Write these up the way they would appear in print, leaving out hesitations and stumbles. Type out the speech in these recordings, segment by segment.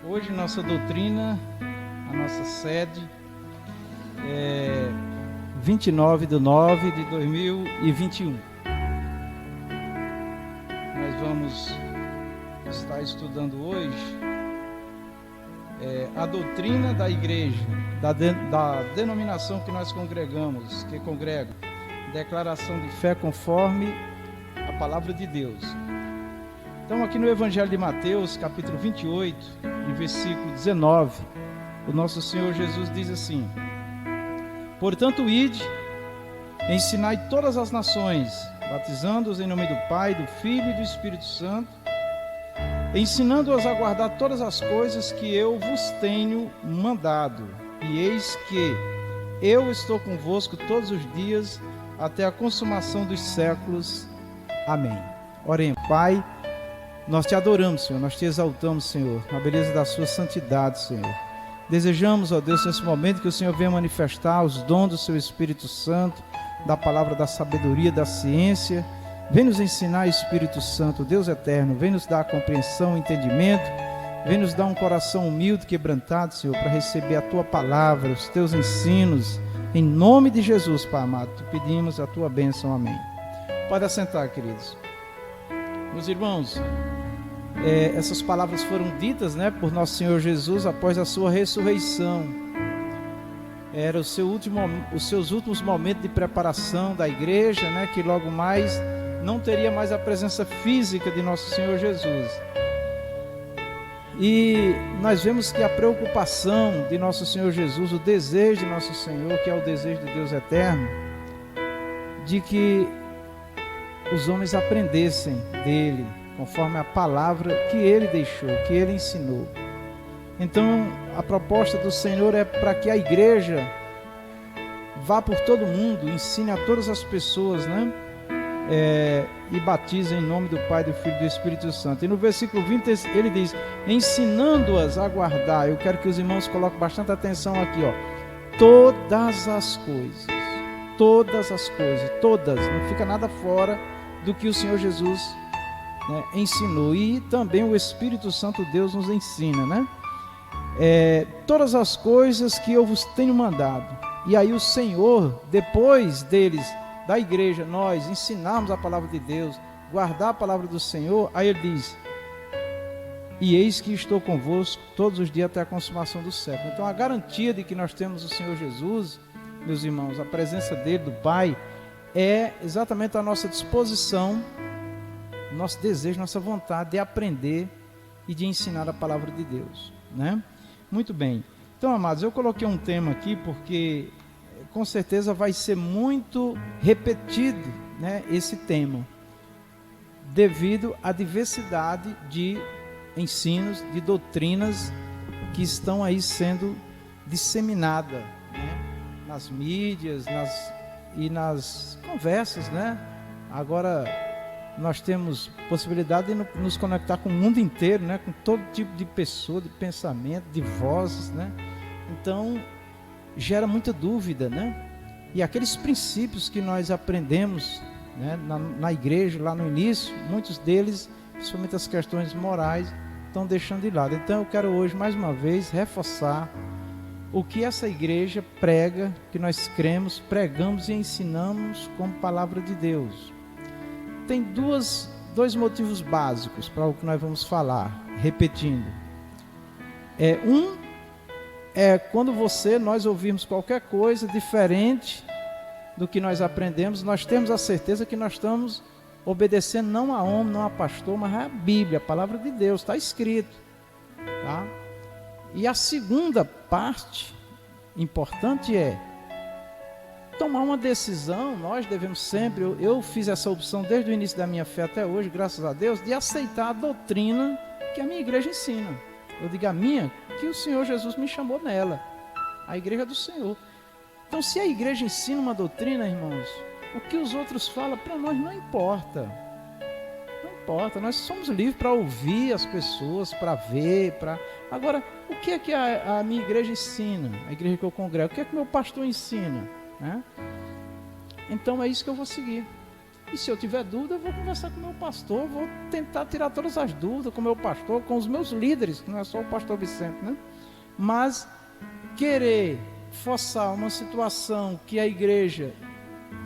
Hoje nossa doutrina, a nossa sede é 29/9/2021. Nós vamos estar estudando hoje a doutrina da igreja, da denominação que nós congregamos, que congrega, declaração de fé conforme a palavra de Deus. Então, aqui no Evangelho de Mateus, capítulo 28, em versículo 19, o nosso Senhor Jesus diz assim: portanto, ide, ensinai todas as nações, batizando-os em nome do Pai, do Filho e do Espírito Santo, ensinando-os a guardar todas as coisas que eu vos tenho mandado. E eis que eu estou convosco todos os dias, até a consumação dos séculos. Amém. Orem. Pai, nós te adoramos, Senhor, nós te exaltamos, Senhor, na beleza da sua santidade, Senhor. Desejamos, ó Deus, nesse momento que o Senhor venha manifestar os dons do seu Espírito Santo, da palavra da sabedoria, da ciência. Vem nos ensinar, Espírito Santo, Deus eterno, vem nos dar a compreensão, o entendimento, vem nos dar um coração humilde, quebrantado, Senhor, para receber a tua palavra, os teus ensinos, em nome de Jesus, Pai amado, te pedimos a tua bênção, amém. Pode assentar, queridos. Meus irmãos, essas palavras foram ditas, por nosso Senhor Jesus após a sua ressurreição. Era os seus últimos momentos de preparação da igreja, que logo mais não teria mais a presença física de nosso Senhor Jesus. E nós vemos que a preocupação de nosso Senhor Jesus, o desejo de nosso Senhor, que é o desejo de Deus eterno, de que os homens aprendessem dele, conforme a palavra que ele deixou, que ele ensinou. Então, a proposta do Senhor é para que a igreja vá por todo mundo, ensine a todas as pessoas, e batize em nome do Pai, do Filho e do Espírito Santo. E no versículo 20 ele diz: ensinando-as a guardar. Eu quero que os irmãos coloquem bastante atenção aqui, todas as coisas, não fica nada fora do que o Senhor Jesus ensinou, e também o Espírito Santo Deus nos ensina, todas as coisas que eu vos tenho mandado. E aí o Senhor, depois deles, da igreja, nós ensinarmos a palavra de Deus, guardar a palavra do Senhor, aí ele diz: e eis que estou convosco todos os dias até a consumação do século. Então a garantia de que nós temos o Senhor Jesus, meus irmãos, a presença dele, do Pai, é exatamente a nossa disposição, nosso desejo, nossa vontade de aprender e de ensinar a palavra de Deus, Muito bem. Então, amados, eu coloquei um tema aqui porque com certeza vai ser muito repetido, esse tema, devido à diversidade de ensinos, de doutrinas que estão aí sendo disseminadas, nas mídias, nas conversas, Agora nós temos possibilidade de nos conectar com o mundo inteiro, com todo tipo de pessoa, de pensamento, de vozes, Então gera muita dúvida, E aqueles princípios que nós aprendemos, na igreja, lá no início, muitos deles, principalmente as questões morais, estão deixando de lado. Então eu quero hoje, mais uma vez, reforçar o que essa igreja prega, que nós cremos, pregamos e ensinamos como palavra de Deus. Tem dois motivos básicos para o que nós vamos falar, repetindo. Quando nós ouvirmos qualquer coisa diferente do que nós aprendemos, nós temos a certeza que nós estamos obedecendo não a homem, não a pastor, mas a Bíblia, a palavra de Deus, está escrito, tá? E a segunda parte importante é tomar uma decisão. Nós devemos sempre, eu fiz essa opção desde o início da minha fé até hoje, graças a Deus, de aceitar a doutrina que a minha igreja ensina. Eu digo a minha, que o Senhor Jesus me chamou nela, a igreja do Senhor. Então, se a igreja ensina uma doutrina, irmãos, o que os outros falam, para nós não importa. Não importa, nós somos livres para ouvir as pessoas, para ver, Agora, o que é que a minha igreja ensina? A igreja que eu congrego, o que é que meu pastor ensina? Então é isso que eu vou seguir. E se eu tiver dúvida, eu vou conversar com o meu pastor, vou tentar tirar todas as dúvidas com o meu pastor, com os meus líderes, que não é só o pastor Vicente, né? Mas querer forçar uma situação que a igreja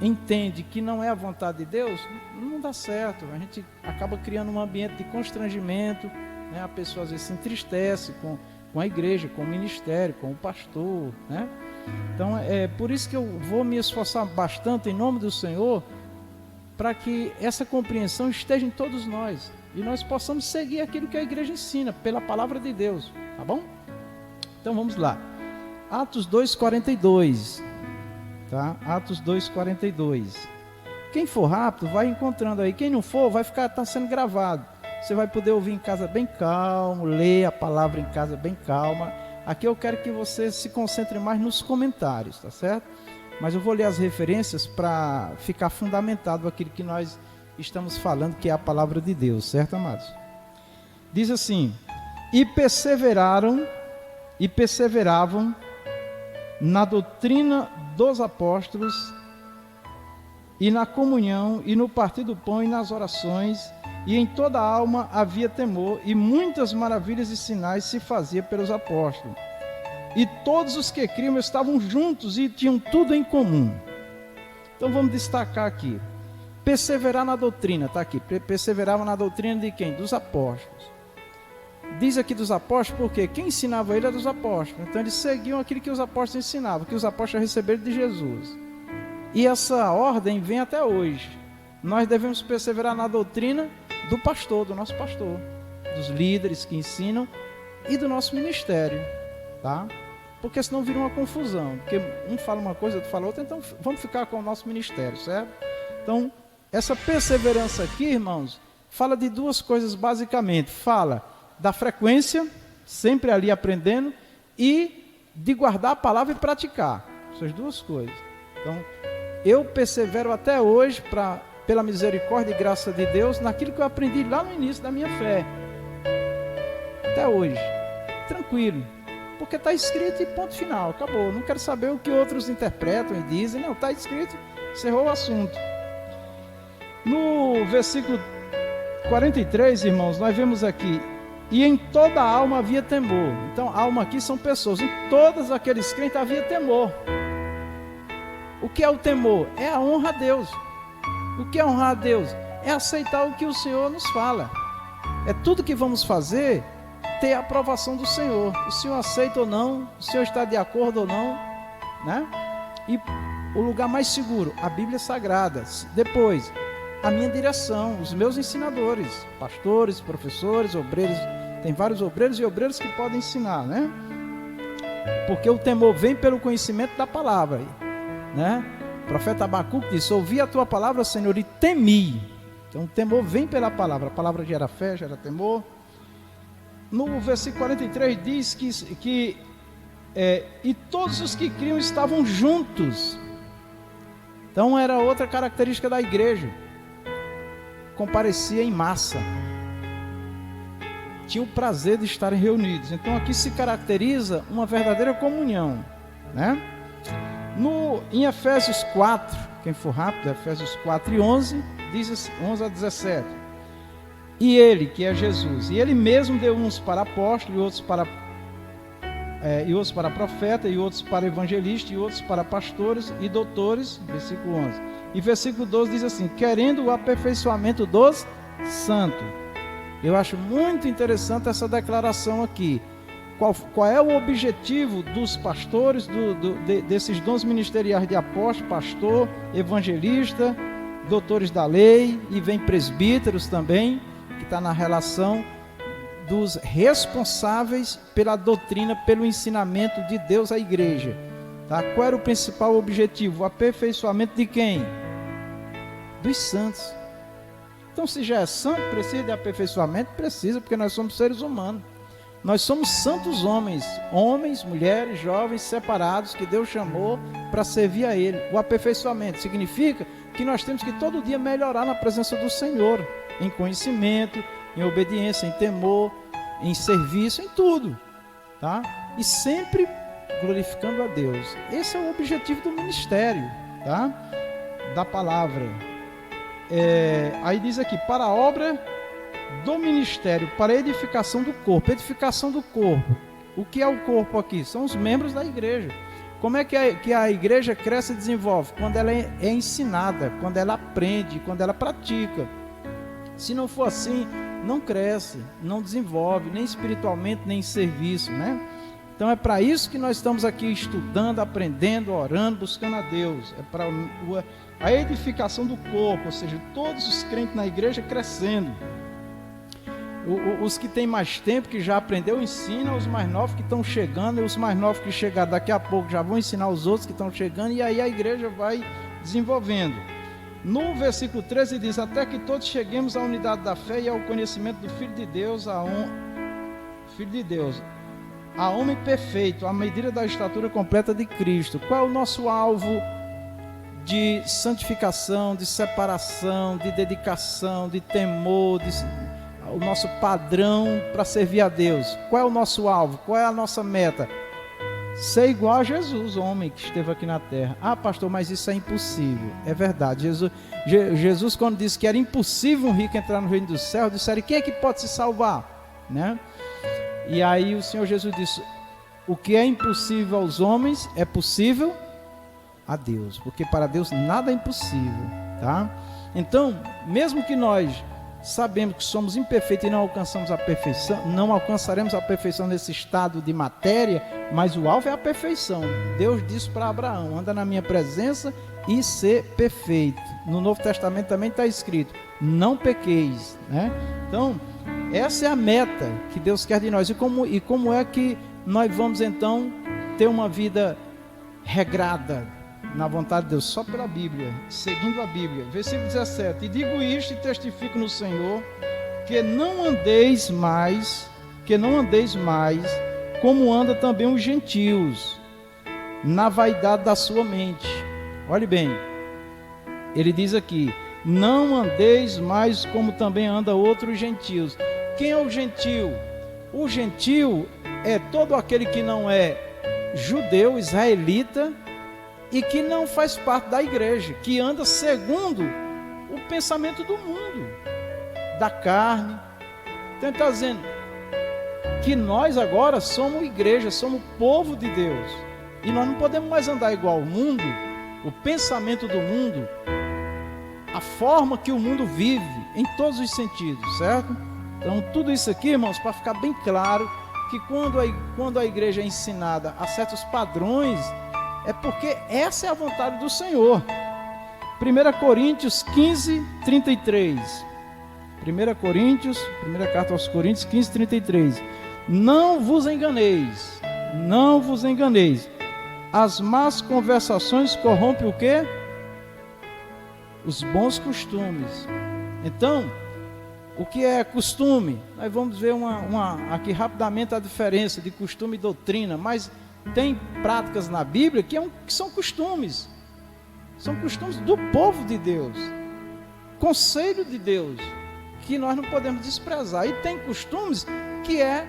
entende que não é a vontade de Deus, não dá certo. A gente acaba criando um ambiente de constrangimento, né? A pessoa às vezes se entristece com a igreja, com o ministério, com o pastor, né? Então é por isso que eu vou me esforçar bastante em nome do Senhor, para que essa compreensão esteja em todos nós e nós possamos seguir aquilo que a igreja ensina pela palavra de Deus, tá bom? Então vamos lá, Atos 2:42, tá? Atos 2:42. Quem for rápido vai encontrando aí, quem não for vai tá sendo gravado. Você vai poder ouvir em casa bem calmo, ler a palavra em casa bem calma. Aqui eu quero que você se concentre mais nos comentários, tá certo? Mas eu vou ler as referências para ficar fundamentado aquilo que nós estamos falando, que é a palavra de Deus, certo, amados? Diz assim: e perseveravam na doutrina dos apóstolos, e na comunhão, e no partir do pão, e nas orações, e em toda a alma havia temor, e muitas maravilhas e sinais se faziam pelos apóstolos. E todos os que criam estavam juntos e tinham tudo em comum. Então vamos destacar aqui. Perseverar na doutrina, está aqui. Perseveravam na doutrina de quem? Dos apóstolos. Diz aqui dos apóstolos porque quem ensinava ele era dos apóstolos. Então eles seguiam aquilo que os apóstolos ensinavam, que os apóstolos receberam de Jesus. E essa ordem vem até hoje. Nós devemos perseverar na doutrina do pastor, do nosso pastor, dos líderes que ensinam e do nosso ministério, tá? Porque senão vira uma confusão, porque um fala uma coisa, outro fala outra, então vamos ficar com o nosso ministério, certo? Então, essa perseverança aqui, irmãos, fala de duas coisas basicamente. Fala da frequência, sempre ali aprendendo, e de guardar a palavra e praticar. Essas duas coisas. Então, eu persevero até hoje, pela misericórdia e graça de Deus, naquilo que eu aprendi lá no início da minha fé. Até hoje. Tranquilo. Porque está escrito e ponto final, acabou. Não quero saber o que outros interpretam e dizem. Não, está escrito, encerrou o assunto. No versículo 43, irmãos, nós vemos aqui: e em toda a alma havia temor. Então, alma aqui são pessoas. Em todos aqueles crentes havia temor. O que é o temor? É a honra a Deus. O que é honrar a Deus? É aceitar o que o Senhor nos fala. É tudo que vamos fazer ter a aprovação do Senhor. O Senhor aceita ou não, o Senhor está de acordo ou não, né? E o lugar mais seguro, a Bíblia Sagrada. Depois, a minha direção, os meus ensinadores, pastores, professores, obreiros. Tem vários obreiros e obreiros que podem ensinar, né? Porque o temor vem pelo conhecimento da palavra, né? O profeta Abacuque disse: ouvi a tua palavra, Senhor, e temi. Então o temor vem pela palavra. A palavra gera fé, gera temor. No versículo 43 diz que e todos os que criam estavam juntos. Então era outra característica da igreja. Comparecia em massa. Tinha o prazer de estarem reunidos. Então aqui se caracteriza uma verdadeira comunhão, né? Em Efésios 4, quem for rápido, Efésios 4:11, diz assim, 11 a 17. E ele, que é Jesus, e ele mesmo deu uns para apóstolos, e outros para profeta, e outros para evangelista, e outros para pastores e doutores, versículo 11. E versículo 12 diz assim: querendo o aperfeiçoamento dos santos. Eu acho muito interessante essa declaração aqui. Qual é o objetivo dos pastores, desses dons ministeriais de apóstolo, pastor, evangelista, doutores da lei, e vem presbíteros também, que está na relação dos responsáveis pela doutrina, pelo ensinamento de Deus à igreja, tá? Qual era o principal objetivo? O aperfeiçoamento de quem? Dos santos. Então, se já é santo, precisa de aperfeiçoamento? Precisa, porque nós somos seres humanos. Nós somos santos homens, mulheres, jovens, separados, que Deus chamou para servir a Ele. O aperfeiçoamento significa que nós temos que todo dia melhorar na presença do Senhor, em conhecimento, em obediência, em temor, em serviço, em tudo, tá? E sempre glorificando a Deus. Esse é o objetivo do ministério, tá? Da palavra. aí diz aqui, para a obra do ministério, para a edificação do corpo. Edificação do corpo. O que é o corpo aqui? São os membros da igreja. Como é que a igreja cresce e desenvolve? Quando ela é ensinada, quando ela aprende, quando ela pratica. Se não for assim, não cresce, não desenvolve, nem espiritualmente, nem em serviço, né? Então é para isso que nós estamos aqui estudando, aprendendo, orando, buscando a Deus. É para a edificação do corpo, ou seja, todos os crentes na igreja crescendo. Os que têm mais tempo, que já aprendeu, ensinam os mais novos que estão chegando, e os mais novos que chegar daqui a pouco já vão ensinar os outros que estão chegando, e aí a igreja vai desenvolvendo. No versículo 13 diz, até que todos cheguemos à unidade da fé e ao conhecimento do Filho de Deus, a homem perfeito, à medida da estatura completa de Cristo. Qual é o nosso alvo de santificação, de separação, de dedicação, de temor, o nosso padrão para servir a Deus? Qual é o nosso alvo? Qual é a nossa meta? Ser igual a Jesus, o homem que esteve aqui na terra. Ah, pastor, mas isso é impossível. É verdade. Jesus quando disse que era impossível um rico entrar no reino dos céus, disseram, quem é que pode se salvar? Né? E aí o Senhor Jesus disse, o que é impossível aos homens é possível a Deus, porque para Deus nada é impossível, tá? Então, mesmo que nós sabemos que somos imperfeitos e não alcançamos a perfeição, não alcançaremos a perfeição nesse estado de matéria, mas o alvo é a perfeição. Deus disse para Abraão, anda na minha presença e ser perfeito. No Novo Testamento também está escrito, não pequeis, né? Então, essa é a meta que Deus quer de nós. E como é que nós vamos então ter uma vida regrada na vontade de Deus? Só pela Bíblia, seguindo a Bíblia. Versículo 17, e digo isto e testifico no Senhor, que não andeis mais como anda também os gentios, na vaidade da sua mente. Olhe bem, ele diz aqui, não andeis mais como também anda outros gentios. Quem é o gentio? O gentio é todo aquele que não é judeu, israelita, e que não faz parte da igreja, que anda segundo o pensamento do mundo, da carne. Então ele está dizendo que nós agora somos igreja, somos povo de Deus, e nós não podemos mais andar igual ao mundo, o pensamento do mundo, a forma que o mundo vive, em todos os sentidos, certo? Então tudo isso aqui, irmãos, para ficar bem claro, que quando a igreja é ensinada a certos padrões, é porque essa é a vontade do Senhor. 1 Coríntios 15, 33. Primeira carta aos Coríntios 15, 33. Não vos enganeis. As más conversações corrompem o quê? Os bons costumes. Então, o que é costume? Nós vamos ver aqui rapidamente a diferença de costume e doutrina, mas tem práticas na Bíblia que são costumes. São costumes do povo de Deus, conselho de Deus, que nós não podemos desprezar. E tem costumes que é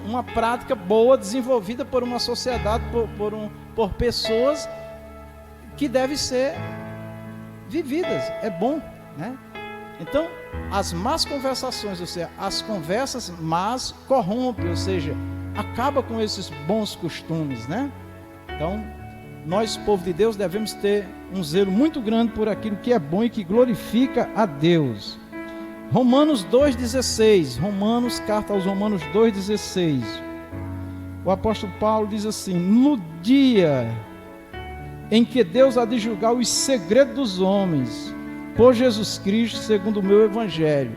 uma prática boa, desenvolvida por uma sociedade, por pessoas, que devem ser vividas. É bom, né? Então, as más conversações, ou seja, as conversas más corrompem, ou seja, acaba com esses bons costumes, né? Então, nós, povo de Deus, devemos ter um zelo muito grande por aquilo que é bom e que glorifica a Deus. Romanos 2,16. Carta aos Romanos 2,16. O apóstolo Paulo diz assim: no dia em que Deus há de julgar os segredos dos homens, por Jesus Cristo, segundo o meu evangelho.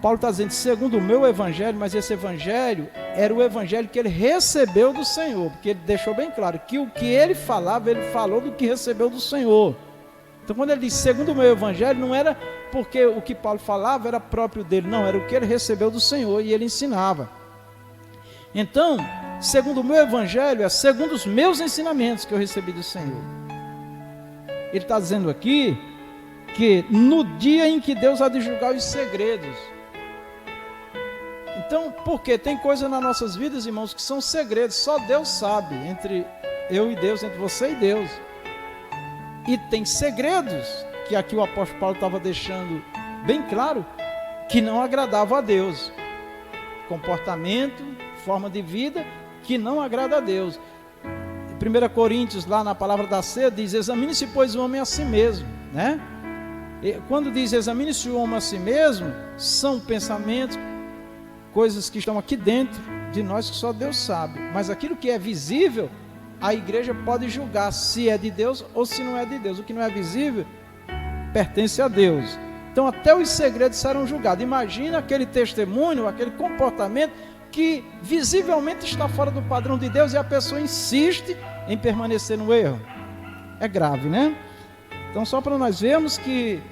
Paulo está dizendo, segundo o meu evangelho, mas esse evangelho era o evangelho que ele recebeu do Senhor, porque ele deixou bem claro que o que ele falava, ele falou do que recebeu do Senhor. Então quando ele diz, segundo o meu evangelho, não era porque o que Paulo falava era próprio dele, não, era o que ele recebeu do Senhor e ele ensinava. Então, segundo o meu evangelho, é segundo os meus ensinamentos que eu recebi do Senhor. Ele está dizendo aqui que no dia em que Deus há de julgar os segredos. Então, porque tem coisas nas nossas vidas, irmãos, que são segredos, só Deus sabe, entre eu e Deus, entre você e Deus. E tem segredos, que aqui o apóstolo Paulo estava deixando bem claro, que não agradavam a Deus. Comportamento, forma de vida, que não agrada a Deus. 1 Coríntios, lá na palavra da ceia, diz: examine-se, pois, o homem a si mesmo, né? E quando diz examine-se o homem a si mesmo, são pensamentos, coisas que estão aqui dentro de nós que só Deus sabe. Mas aquilo que é visível, a igreja pode julgar se é de Deus ou se não é de Deus. O que não é visível pertence a Deus. Então até os segredos serão julgados. Imagina aquele testemunho, aquele comportamento que visivelmente está fora do padrão de Deus e a pessoa insiste em permanecer no erro. É grave, né? Então só para nós vermos que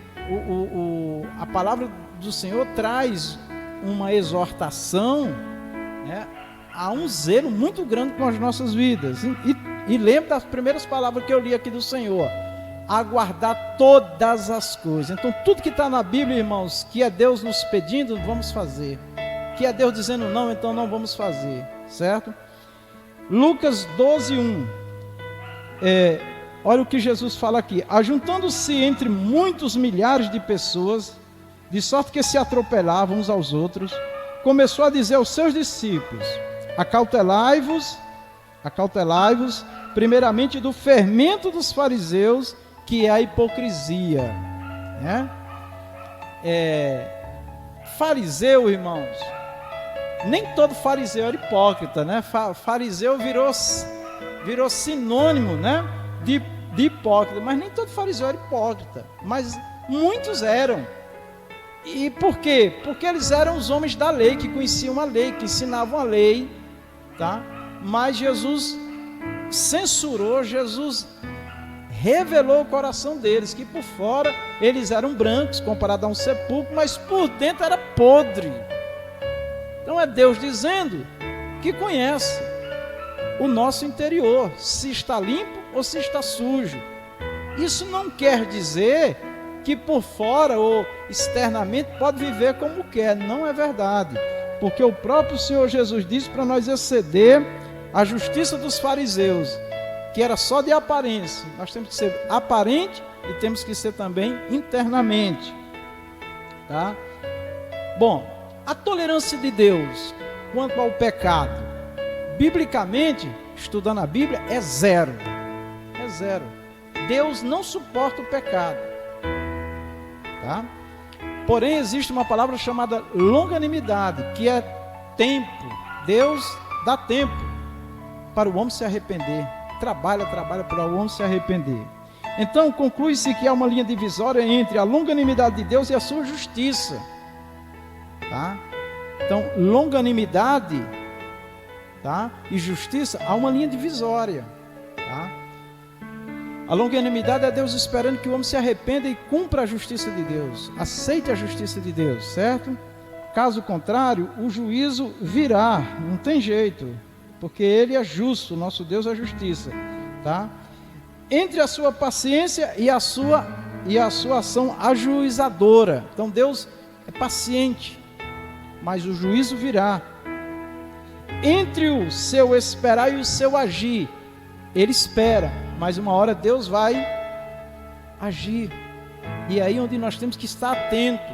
a palavra do Senhor traz uma exortação, né, a um zelo muito grande com as nossas vidas. E lembra das primeiras palavras que eu li aqui do Senhor: aguardar todas as coisas. Então tudo que está na Bíblia, irmãos, que é Deus nos pedindo, vamos fazer. Que é Deus dizendo não, então não vamos fazer, certo? Lucas 12:1. Olha o que Jesus fala aqui: ajuntando-se entre muitos milhares de pessoas, de sorte que se atropelavam uns aos outros, começou a dizer aos seus discípulos: acautelai-vos, primeiramente do fermento dos fariseus, que é a hipocrisia, né? Fariseu, irmãos, nem todo fariseu era hipócrita, né? Fariseu virou sinônimo, né, de hipócrita, mas nem todo fariseu era hipócrita, mas muitos eram. E por quê? Porque eles eram os homens da lei, que conheciam a lei, que ensinavam a lei, tá? Mas Jesus censurou, Jesus revelou o coração deles, que por fora eles eram brancos, comparado a um sepulcro, mas por dentro era podre. Então é Deus dizendo que conhece o nosso interior, se está limpo ou se está sujo. Isso não quer dizer que por fora ou externamente pode viver como quer. Não é verdade, porque o próprio Senhor Jesus disse para nós exceder a justiça dos fariseus, que era só de aparência. Nós temos que ser aparente e temos que ser também internamente, tá? Bom, a tolerância de Deus quanto ao pecado, biblicamente, estudando a Bíblia, é zero. É zero. Deus não suporta o pecado, tá? Porém, existe uma palavra chamada longanimidade, que é tempo. Deus dá tempo para o homem se arrepender. Trabalha para o homem se arrepender. Então, conclui-se que há uma linha divisória entre a longanimidade de Deus e a sua justiça, tá? Então, longanimidade, tá, e justiça, há uma linha divisória, tá? A longanimidade é Deus esperando que o homem se arrependa e cumpra a justiça de Deus, aceite a justiça de Deus, certo? Caso contrário, o juízo virá, não tem jeito, porque Ele é justo, nosso Deus é justiça, tá? Entre a sua paciência e a sua ação ajuizadora. Então Deus é paciente, mas o juízo virá. Entre o seu esperar e o seu agir, Ele espera, mas uma hora Deus vai agir. E é aí onde nós temos que estar atento.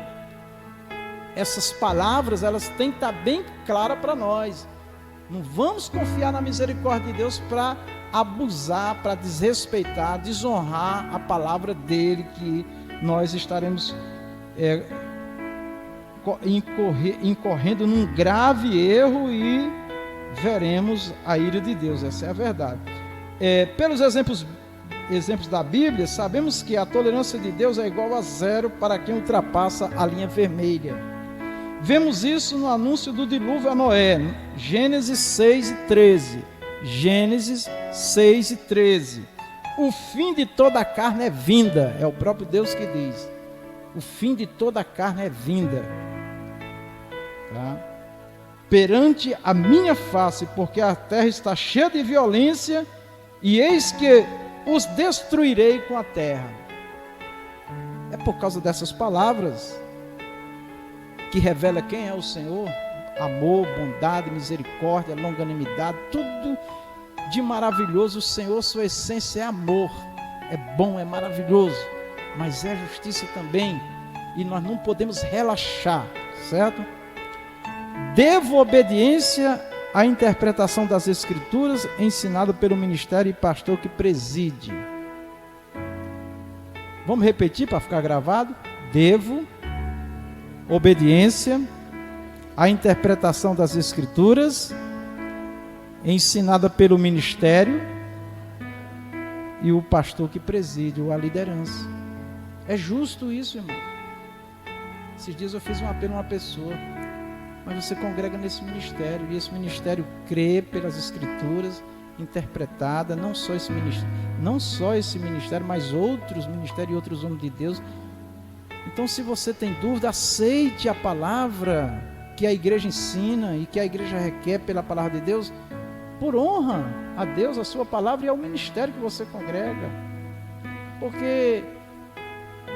Essas palavras, elas têm que estar bem claras para nós. Não vamos confiar na misericórdia de Deus para abusar, para desrespeitar, desonrar a palavra dele, que nós estaremos incorrendo num grave erro e veremos a ira de Deus. Essa é a verdade. Pelos exemplos da Bíblia, sabemos que a tolerância de Deus é igual a zero para quem ultrapassa a linha vermelha. Vemos isso no anúncio do dilúvio a Noé, Gênesis 6:13. Gênesis 6:13. O fim de toda a carne é vinda. É o próprio Deus que diz. O fim de toda a carne é vinda. Tá? Perante a minha face, porque a terra está cheia de violência, e eis que os destruirei com a terra. É por causa dessas palavras que revela quem é o Senhor: amor, bondade, misericórdia, longanimidade, tudo de maravilhoso. O Senhor, sua essência é amor, é bom, é maravilhoso, mas é justiça também, e nós não podemos relaxar, certo? Devo obediência à interpretação das Escrituras ensinada pelo ministério e pastor que preside. Vamos repetir para ficar gravado? Devo obediência à interpretação das Escrituras ensinada pelo ministério e o pastor que preside, ou a liderança. É justo isso, irmão. Esses dias eu fiz um apelo a uma pessoa, mas você congrega nesse ministério, e esse ministério crê pelas Escrituras, interpretada, não só esse ministério, mas outros ministérios e outros homens de Deus. Então, se você tem dúvida, aceite a palavra que a igreja ensina e que a igreja requer pela palavra de Deus, por honra a Deus, a sua palavra e ao ministério que você congrega. Porque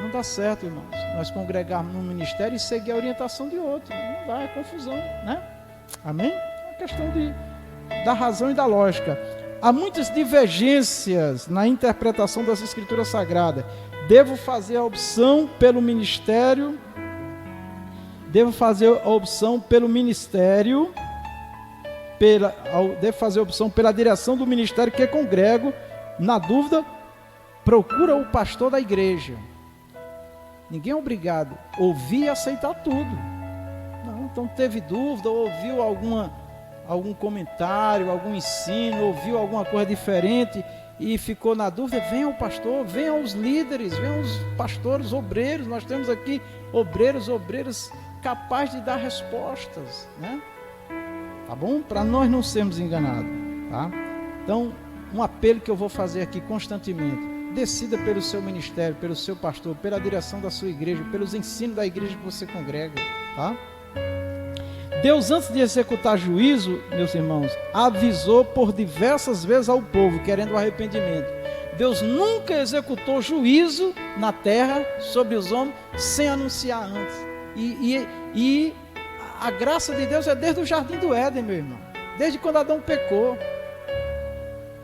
não dá certo, irmãos, nós congregarmos num ministério e seguir a orientação de outro. Não dá, é confusão, né? Amém? É uma questão da razão e da lógica. Há muitas divergências na interpretação das Escrituras Sagradas. Devo fazer a opção pelo ministério. Devo fazer a opção pelo ministério. Devo fazer a opção pela direção do ministério que congrego. Na dúvida, procura o pastor da igreja. Ninguém é obrigado a ouvir e aceitar tudo. Não, então teve dúvida, ouviu algum comentário, algum ensino, ouviu alguma coisa diferente e ficou na dúvida, venha ao pastor, venha aos líderes, venha aos pastores, obreiros. Nós temos aqui obreiros capazes de dar respostas, né? Tá bom? Para nós não sermos enganados, tá? Então, um apelo que eu vou fazer aqui constantemente: decida pelo seu ministério, pelo seu pastor, pela direção da sua igreja, pelos ensinos da igreja que você congrega, tá? Deus, antes de executar juízo, meus irmãos, avisou por diversas vezes ao povo, querendo o arrependimento. Deus nunca executou juízo na terra sobre os homens sem anunciar antes. E a graça de Deus é desde o jardim do Éden, meu irmão, desde quando Adão pecou.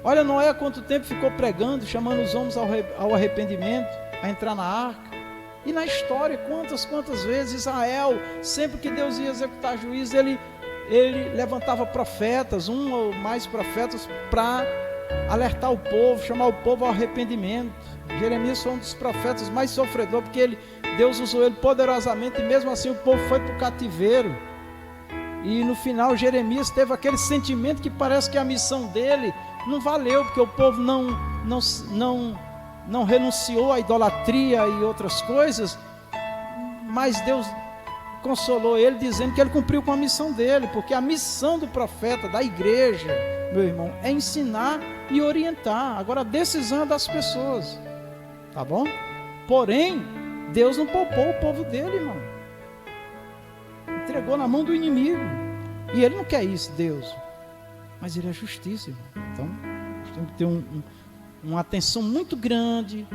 Olha, Noé há quanto tempo ficou pregando, chamando os homens ao arrependimento, a entrar na arca. E na história, quantas vezes Israel, sempre que Deus ia executar juízo, ele levantava profetas, um ou mais profetas, para alertar o povo, chamar o povo ao arrependimento. Jeremias foi um dos profetas mais sofredores, porque Deus usou ele poderosamente, e mesmo assim o povo foi para o cativeiro. E no final Jeremias teve aquele sentimento que parece que a missão dele não valeu, porque o povo não renunciou à idolatria e outras coisas, mas Deus consolou ele, dizendo que ele cumpriu com a missão dele, porque a missão do profeta, da igreja, meu irmão, é ensinar e orientar. Agora a decisão é das pessoas, tá bom? Porém, Deus não poupou o povo dele, irmão, entregou na mão do inimigo, e ele não quer isso, Deus, mas ele é justiça, irmão. Então, nós temos que ter uma atenção muito grande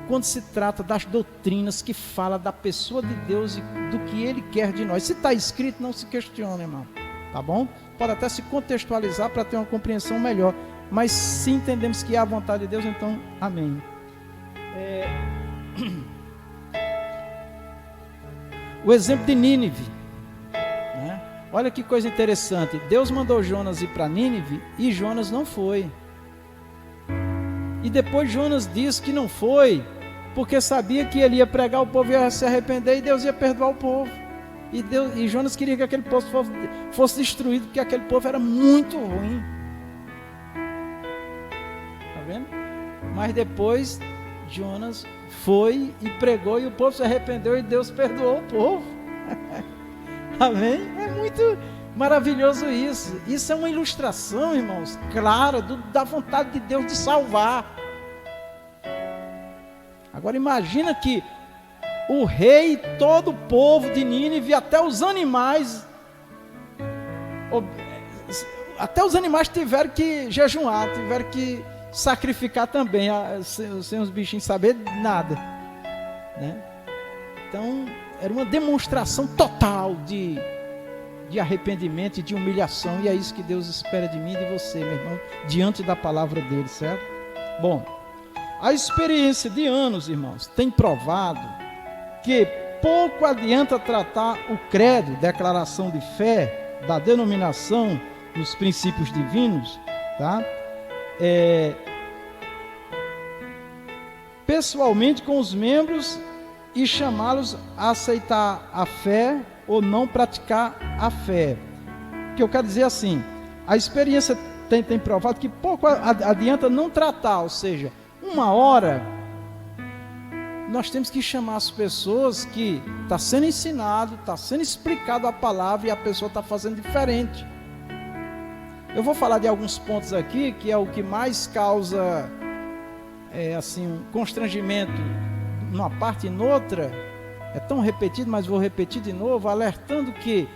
quando se trata das doutrinas que fala da pessoa de Deus e do que Ele quer de nós. Se está escrito, não se questione, irmão, tá bom? Pode até se contextualizar para ter uma compreensão melhor, mas se entendemos que é a vontade de Deus, então, amém. O exemplo de Nínive, né? Olha que coisa interessante. Deus mandou Jonas ir para Nínive e Jonas não foi. E depois Jonas disse que não foi, porque sabia que ele ia pregar, o povo ia se arrepender e Deus ia perdoar o povo. E Jonas queria que aquele povo fosse destruído, porque aquele povo era muito ruim. Está vendo? Mas depois Jonas foi e pregou, e o povo se arrependeu e Deus perdoou o povo. Amém? É muito maravilhoso isso. Isso é uma ilustração, irmãos, clara da vontade de Deus de salvar. Agora imagina que o rei e todo o povo de Nínive, até os animais tiveram que jejuar, tiveram que sacrificar também, sem os bichinhos saber nada, né? Então era uma demonstração total de arrependimento e de humilhação, e é isso que Deus espera de mim e de você, meu irmão, diante da palavra dele, certo? Bom, A experiência de anos, irmãos, tem provado que pouco adianta tratar o credo, declaração de fé, da denominação dos princípios divinos, tá? Pessoalmente com os membros e chamá-los a aceitar a fé ou não praticar a fé. O que eu quero dizer assim, a experiência tem provado que pouco adianta não tratar, ou seja, uma hora nós temos que chamar as pessoas que está sendo ensinado, está sendo explicado a palavra e a pessoa está fazendo diferente. Eu vou falar de alguns pontos aqui que é o que mais causa um constrangimento numa parte e noutra. É tão repetido, mas vou repetir de novo, alertando que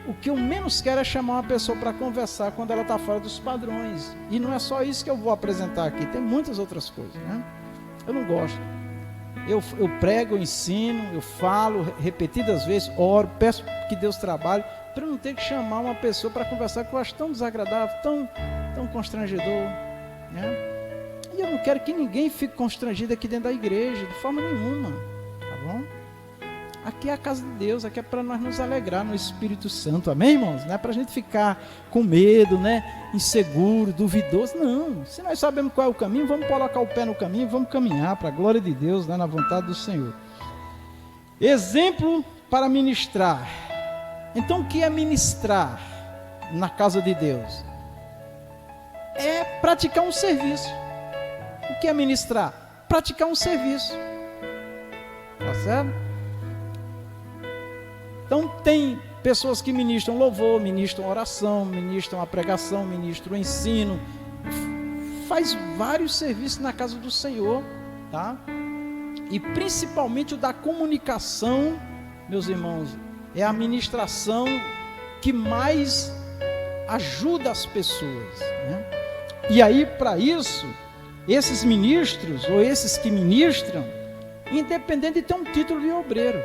o que eu menos quero é chamar uma pessoa para conversar quando ela está fora dos padrões. E não é só isso que eu vou apresentar aqui, tem muitas outras coisas, né? Eu não gosto. Eu prego, eu ensino, eu falo repetidas vezes, oro, peço que Deus trabalhe, para não ter que chamar uma pessoa para conversar que eu acho tão desagradável, tão constrangedor, né? E eu não quero que ninguém fique constrangido aqui dentro da igreja, de forma nenhuma, tá bom? Aqui é a casa de Deus, aqui é para nós nos alegrar no Espírito Santo, amém, irmãos? Não é para a gente ficar com medo, né? Inseguro, duvidoso, não. Se nós sabemos qual é o caminho, vamos colocar o pé no caminho, vamos caminhar para a glória de Deus, né? Na vontade do Senhor. Exemplo para ministrar. Então, o que é ministrar na casa de Deus? É praticar um serviço. O que é ministrar? Praticar um serviço. Tá certo? Então tem pessoas que ministram louvor, ministram oração, ministram a pregação, ministram o ensino, faz vários serviços na casa do Senhor, tá? E principalmente o da comunicação, meus irmãos, é a ministração que mais ajuda as pessoas, né? E aí, para isso, esses ministros, ou esses que ministram, independente de ter um título de obreiro,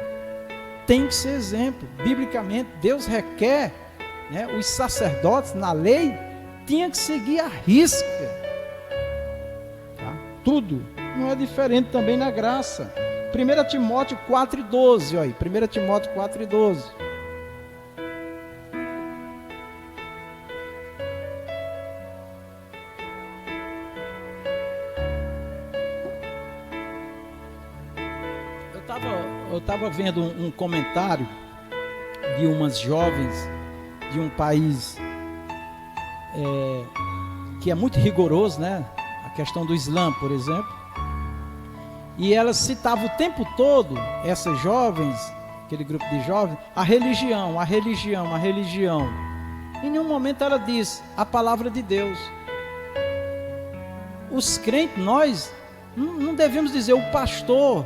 tem que ser exemplo. Biblicamente, Deus requer, né, os sacerdotes na lei tinham que seguir a risca, tá? Tudo. Não é diferente também na graça. 1 Timóteo 4,12, olha aí, 1 Timóteo 4,12. Eu estava vendo um comentário de umas jovens de um país que é muito rigoroso, né? A questão do Islã, por exemplo. E elas citavam o tempo todo, essas jovens, aquele grupo de jovens, a religião, a religião, a religião. Em nenhum momento ela diz a palavra de Deus. Os crentes, nós não devemos dizer o pastor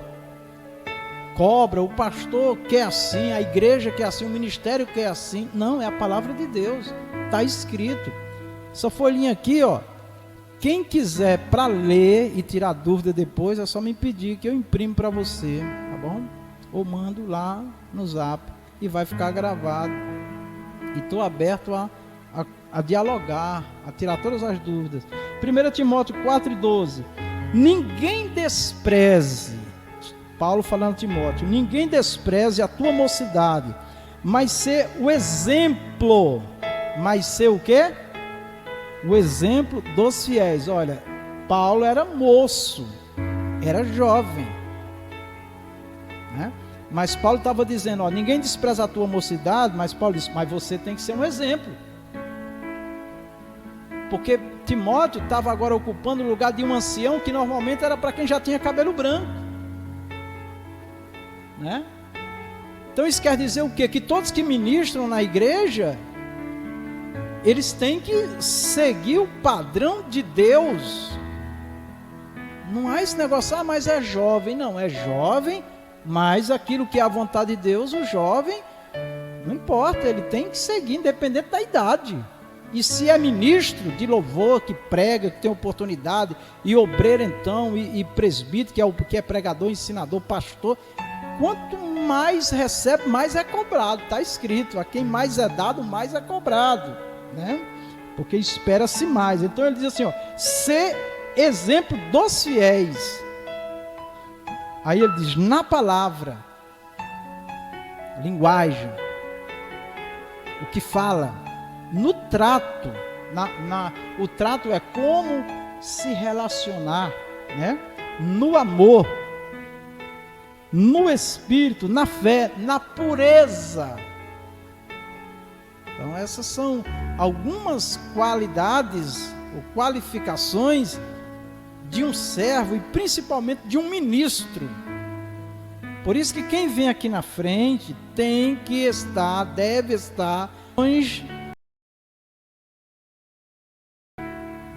cobra, o pastor quer assim, a igreja quer assim, o ministério quer assim. Não, é a palavra de Deus, está escrito. Essa folhinha aqui, ó, quem quiser para ler e tirar dúvida depois, é só me pedir que eu imprimo para você, tá bom? Ou mando lá no Zap e vai ficar gravado. E estou aberto a dialogar, a tirar todas as dúvidas. 1 Timóteo 4,12. Ninguém despreze, Paulo falando a Timóteo, ninguém despreze a tua mocidade, mas ser o exemplo. Mas ser o quê? O exemplo dos fiéis. Olha, Paulo era moço, era jovem, né? Mas Paulo estava dizendo, ó, ninguém despreza a tua mocidade, mas Paulo disse, mas você tem que ser um exemplo. Porque Timóteo estava agora ocupando o lugar de um ancião que normalmente era para quem já tinha cabelo branco, né? Então isso quer dizer o quê? Que todos que ministram na igreja, eles têm que seguir o padrão de Deus. Não há esse negócio, mas é jovem. Não, é jovem, mas aquilo que é a vontade de Deus, o jovem, não importa, ele tem que seguir, independente da idade. E se é ministro de louvor, que prega, que tem oportunidade, e obreiro então, e presbítero, que é pregador, ensinador, pastor, quanto mais recebe, mais é cobrado. Está escrito, a quem mais é dado, mais é cobrado, né? Porque espera-se mais. Então ele diz assim, ó, ser exemplo dos fiéis. Aí ele diz, na palavra, linguagem, o que fala, no trato, o trato é como se relacionar, né? No amor, no espírito, na fé, na pureza. Então essas são algumas qualidades ou qualificações de um servo e principalmente de um ministro. Por isso que quem vem aqui na frente tem que estar, deve estar longe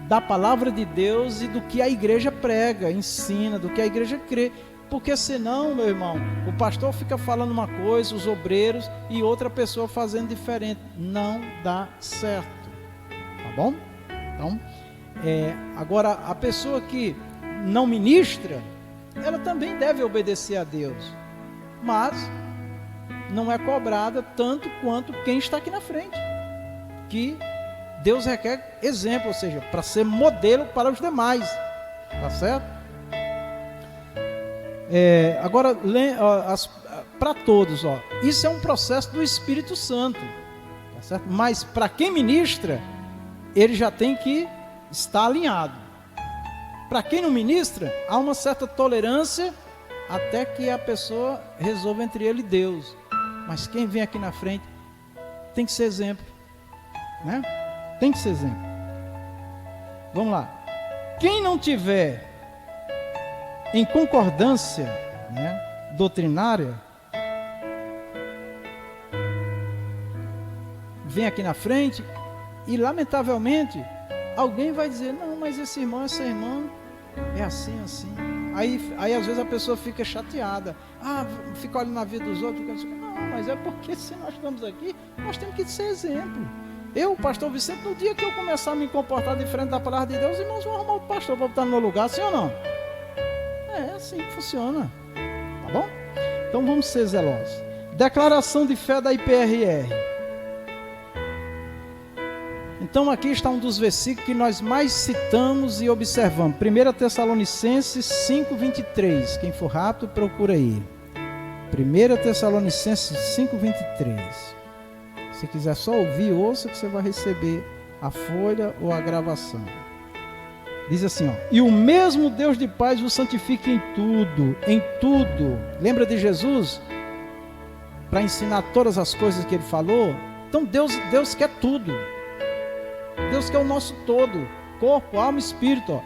da palavra de Deus e do que a igreja prega, ensina, do que a igreja crê. Porque senão, meu irmão, o pastor fica falando uma coisa, os obreiros, e outra pessoa fazendo diferente. Não dá certo. Tá bom? Então, agora, a pessoa que não ministra, ela também deve obedecer a Deus. Mas não é cobrada tanto quanto quem está aqui na frente. Que Deus requer exemplo, ou seja, para ser modelo para os demais. Tá certo? Agora, para todos, isso é um processo do Espírito Santo, tá certo? Mas para quem ministra, ele já tem que estar alinhado. Para quem não ministra, há uma certa tolerância até que a pessoa resolva entre ele e Deus. Mas quem vem aqui na frente tem que ser exemplo, né? Tem que ser exemplo. Vamos lá. Quem não tiver em concordância, né, doutrinária, vem aqui na frente e, lamentavelmente, alguém vai dizer, não, mas esse irmão, essa irmã é assim, assim. Aí às vezes a pessoa fica chateada, fica olhando na vida dos outros, não, mas é porque se nós estamos aqui, nós temos que ser exemplo. Eu, pastor Vicente, no dia que eu começar a me comportar diferente da palavra de Deus, os irmãos vão arrumar o pastor para botar no meu lugar, sim ou não? É assim que funciona, tá bom? Então vamos ser zelosos. Declaração de fé da IPRR. Então aqui está um dos versículos que nós mais citamos e observamos. 1 Tessalonicenses 5:23. Quem for rápido, procura aí. 1 Tessalonicenses 5:23. Se quiser só ouvir, ouça que você vai receber a folha ou a gravação. Diz assim, e o mesmo Deus de paz vos santifique em tudo, em tudo. Lembra de Jesus? Para ensinar todas as coisas que ele falou. Então Deus quer tudo. Deus quer o nosso todo, corpo, alma e espírito.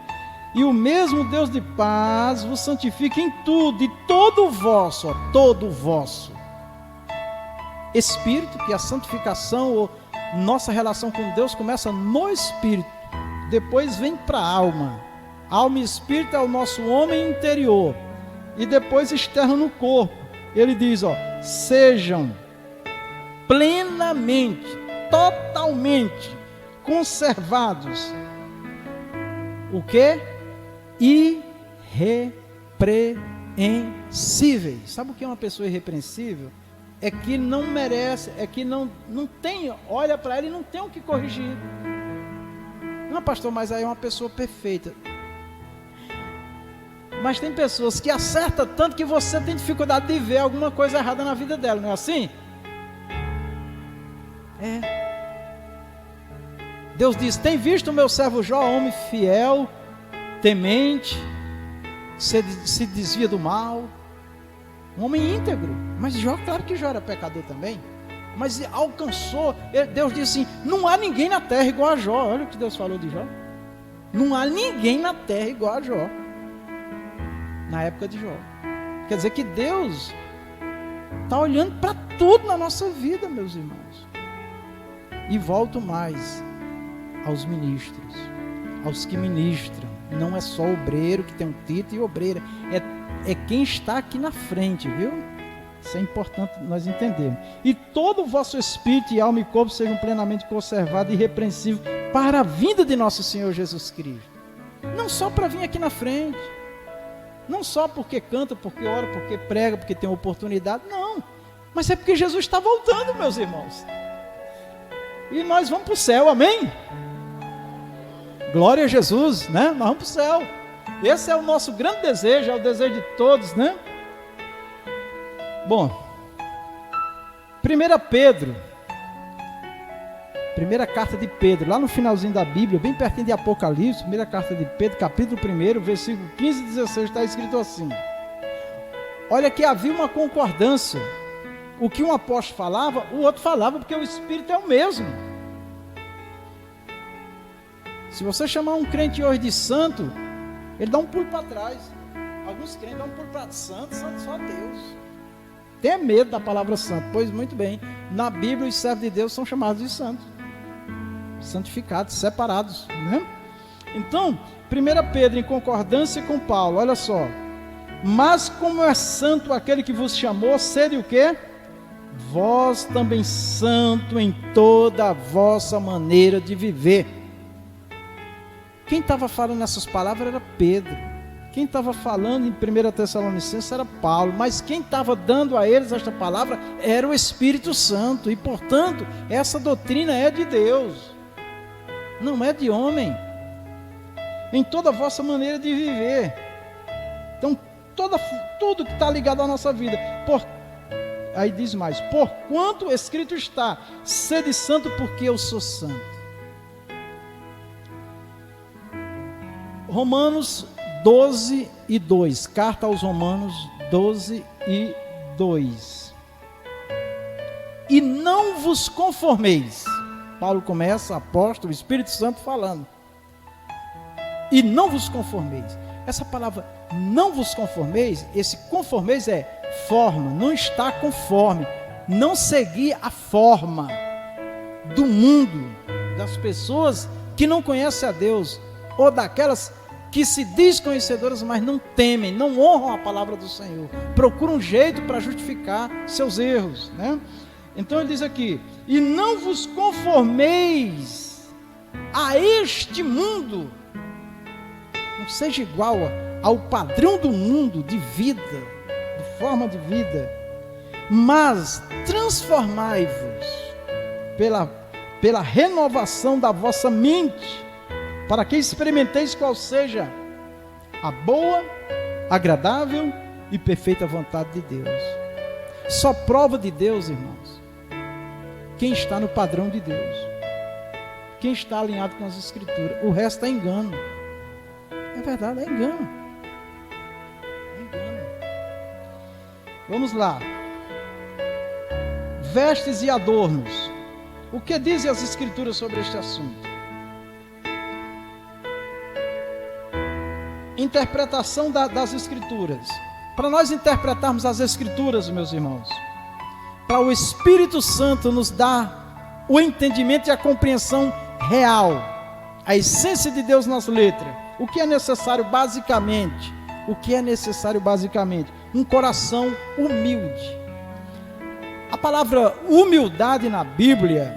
E o mesmo Deus de paz vos santifique em tudo, e todo vosso espírito, que a santificação ou nossa relação com Deus começa no espírito. Depois vem para a alma. Alma e espírito é o nosso homem interior. E depois externo no corpo. Ele diz, sejam plenamente, totalmente conservados. O quê? Irrepreensíveis. Sabe o que é uma pessoa irrepreensível? É que não merece, é que não tem, olha para ela e não tem o que corrigir. Não, pastor, mas aí é uma pessoa perfeita. Mas tem pessoas que acertam tanto que você tem dificuldade de ver alguma coisa errada na vida dela, não é assim? Deus diz, tem visto o meu servo Jó, homem fiel, temente, se desvia do mal, um homem íntegro. Mas Jó, claro que Jó era pecador também. Mas alcançou, Deus disse assim, não há ninguém na terra igual a Jó. Olha o que Deus falou de Jó. Não há ninguém na terra igual a Jó. Na época de Jó. Quer dizer que Deus está olhando para tudo na nossa vida, meus irmãos. E volto mais aos ministros, aos que ministram. Não é só obreiro que tem um título e obreira. É quem está aqui na frente, viu? Isso é importante nós entendermos. E todo o vosso espírito e alma e corpo sejam plenamente conservados e irrepreensíveis para a vinda de nosso Senhor Jesus Cristo. Não só para vir aqui na frente. Não só porque canta, porque ora, porque prega, porque tem oportunidade. Não. Mas é porque Jesus está voltando, meus irmãos. E nós vamos para o céu, amém? glória a Jesus, né? Nós vamos para o céu. Esse é o nosso grande desejo, é o desejo de todos, né? Bom, 1 Pedro, primeira carta de Pedro, lá no finalzinho da Bíblia, bem pertinho de Apocalipse, primeira carta de Pedro, capítulo 1, versículo 15 e 16, está escrito assim: olha que havia uma concordância, o que um apóstolo falava, o outro falava, porque o Espírito é o mesmo. Se você chamar um crente hoje de santo, ele dá um pulo para trás. Alguns crentes dão um pulo para santo, santo só Deus. Tem medo da palavra santo. Pois muito bem, na Bíblia os servos de Deus são chamados de santos, santificados, separados, né? Então, 1 Pedro, em concordância com Paulo, olha só: mas como é santo aquele que vos chamou, sede o quê? Vós também santo em toda a vossa maneira de viver. Quem estava falando essas palavras era Pedro. Quem estava falando em 1 Tessalonicenses era Paulo. Mas quem estava dando a eles esta palavra era o Espírito Santo. E portanto, essa doutrina é de Deus, não é de homem. Em toda a vossa maneira de viver. Então, tudo que está ligado à nossa vida. Aí diz mais: porquanto escrito está, sede santo porque eu sou santo. Romanos 12 e 2, carta aos Romanos 12 e 2. E não vos conformeis. Paulo começa, apóstolo, Espírito Santo falando. E não vos conformeis. Essa palavra não vos conformeis, esse conformeis é forma, não está conforme, não seguir a forma do mundo, das pessoas que não conhecem a Deus, ou daquelas que se diz conhecedoras, mas não temem, não honram a palavra do Senhor, procuram um jeito para justificar seus erros, né? Então ele diz aqui: e não vos conformeis a este mundo, não seja igual ao padrão do mundo de vida, de forma de vida, mas transformai-vos pela renovação da vossa mente, para que experimenteis qual seja a boa, agradável e perfeita vontade de Deus. Só prova de Deus, irmãos, quem está no padrão de Deus, quem está alinhado com as Escrituras. O resto é engano. É verdade, é engano. É engano. Vamos lá. Vestes e adornos. O que dizem as Escrituras sobre este assunto? Interpretação das Escrituras. Para nós interpretarmos as Escrituras, meus irmãos, para o Espírito Santo nos dar o entendimento e a compreensão real, a essência de Deus nas letras, o que é necessário basicamente? O que é necessário basicamente? Um coração humilde. A palavra humildade na Bíblia,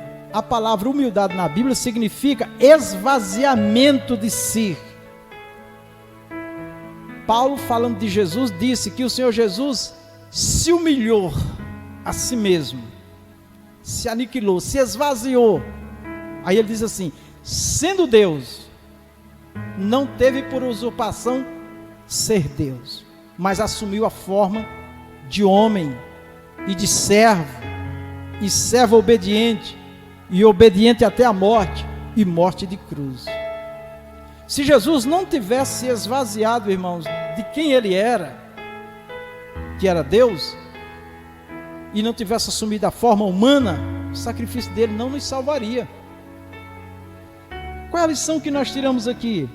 significa esvaziamento de si. Paulo, falando de Jesus, disse que o Senhor Jesus se humilhou a si mesmo, se aniquilou, se esvaziou. Aí ele diz assim: sendo Deus, não teve por usurpação ser Deus, mas assumiu a forma de homem e de servo, e servo obediente, e obediente até a morte, e morte de cruz. Se Jesus não tivesse esvaziado, irmãos, de quem ele era, que era Deus, e não tivesse assumido a forma humana, o sacrifício dele não nos salvaria. Qual é a lição que nós tiramos aqui?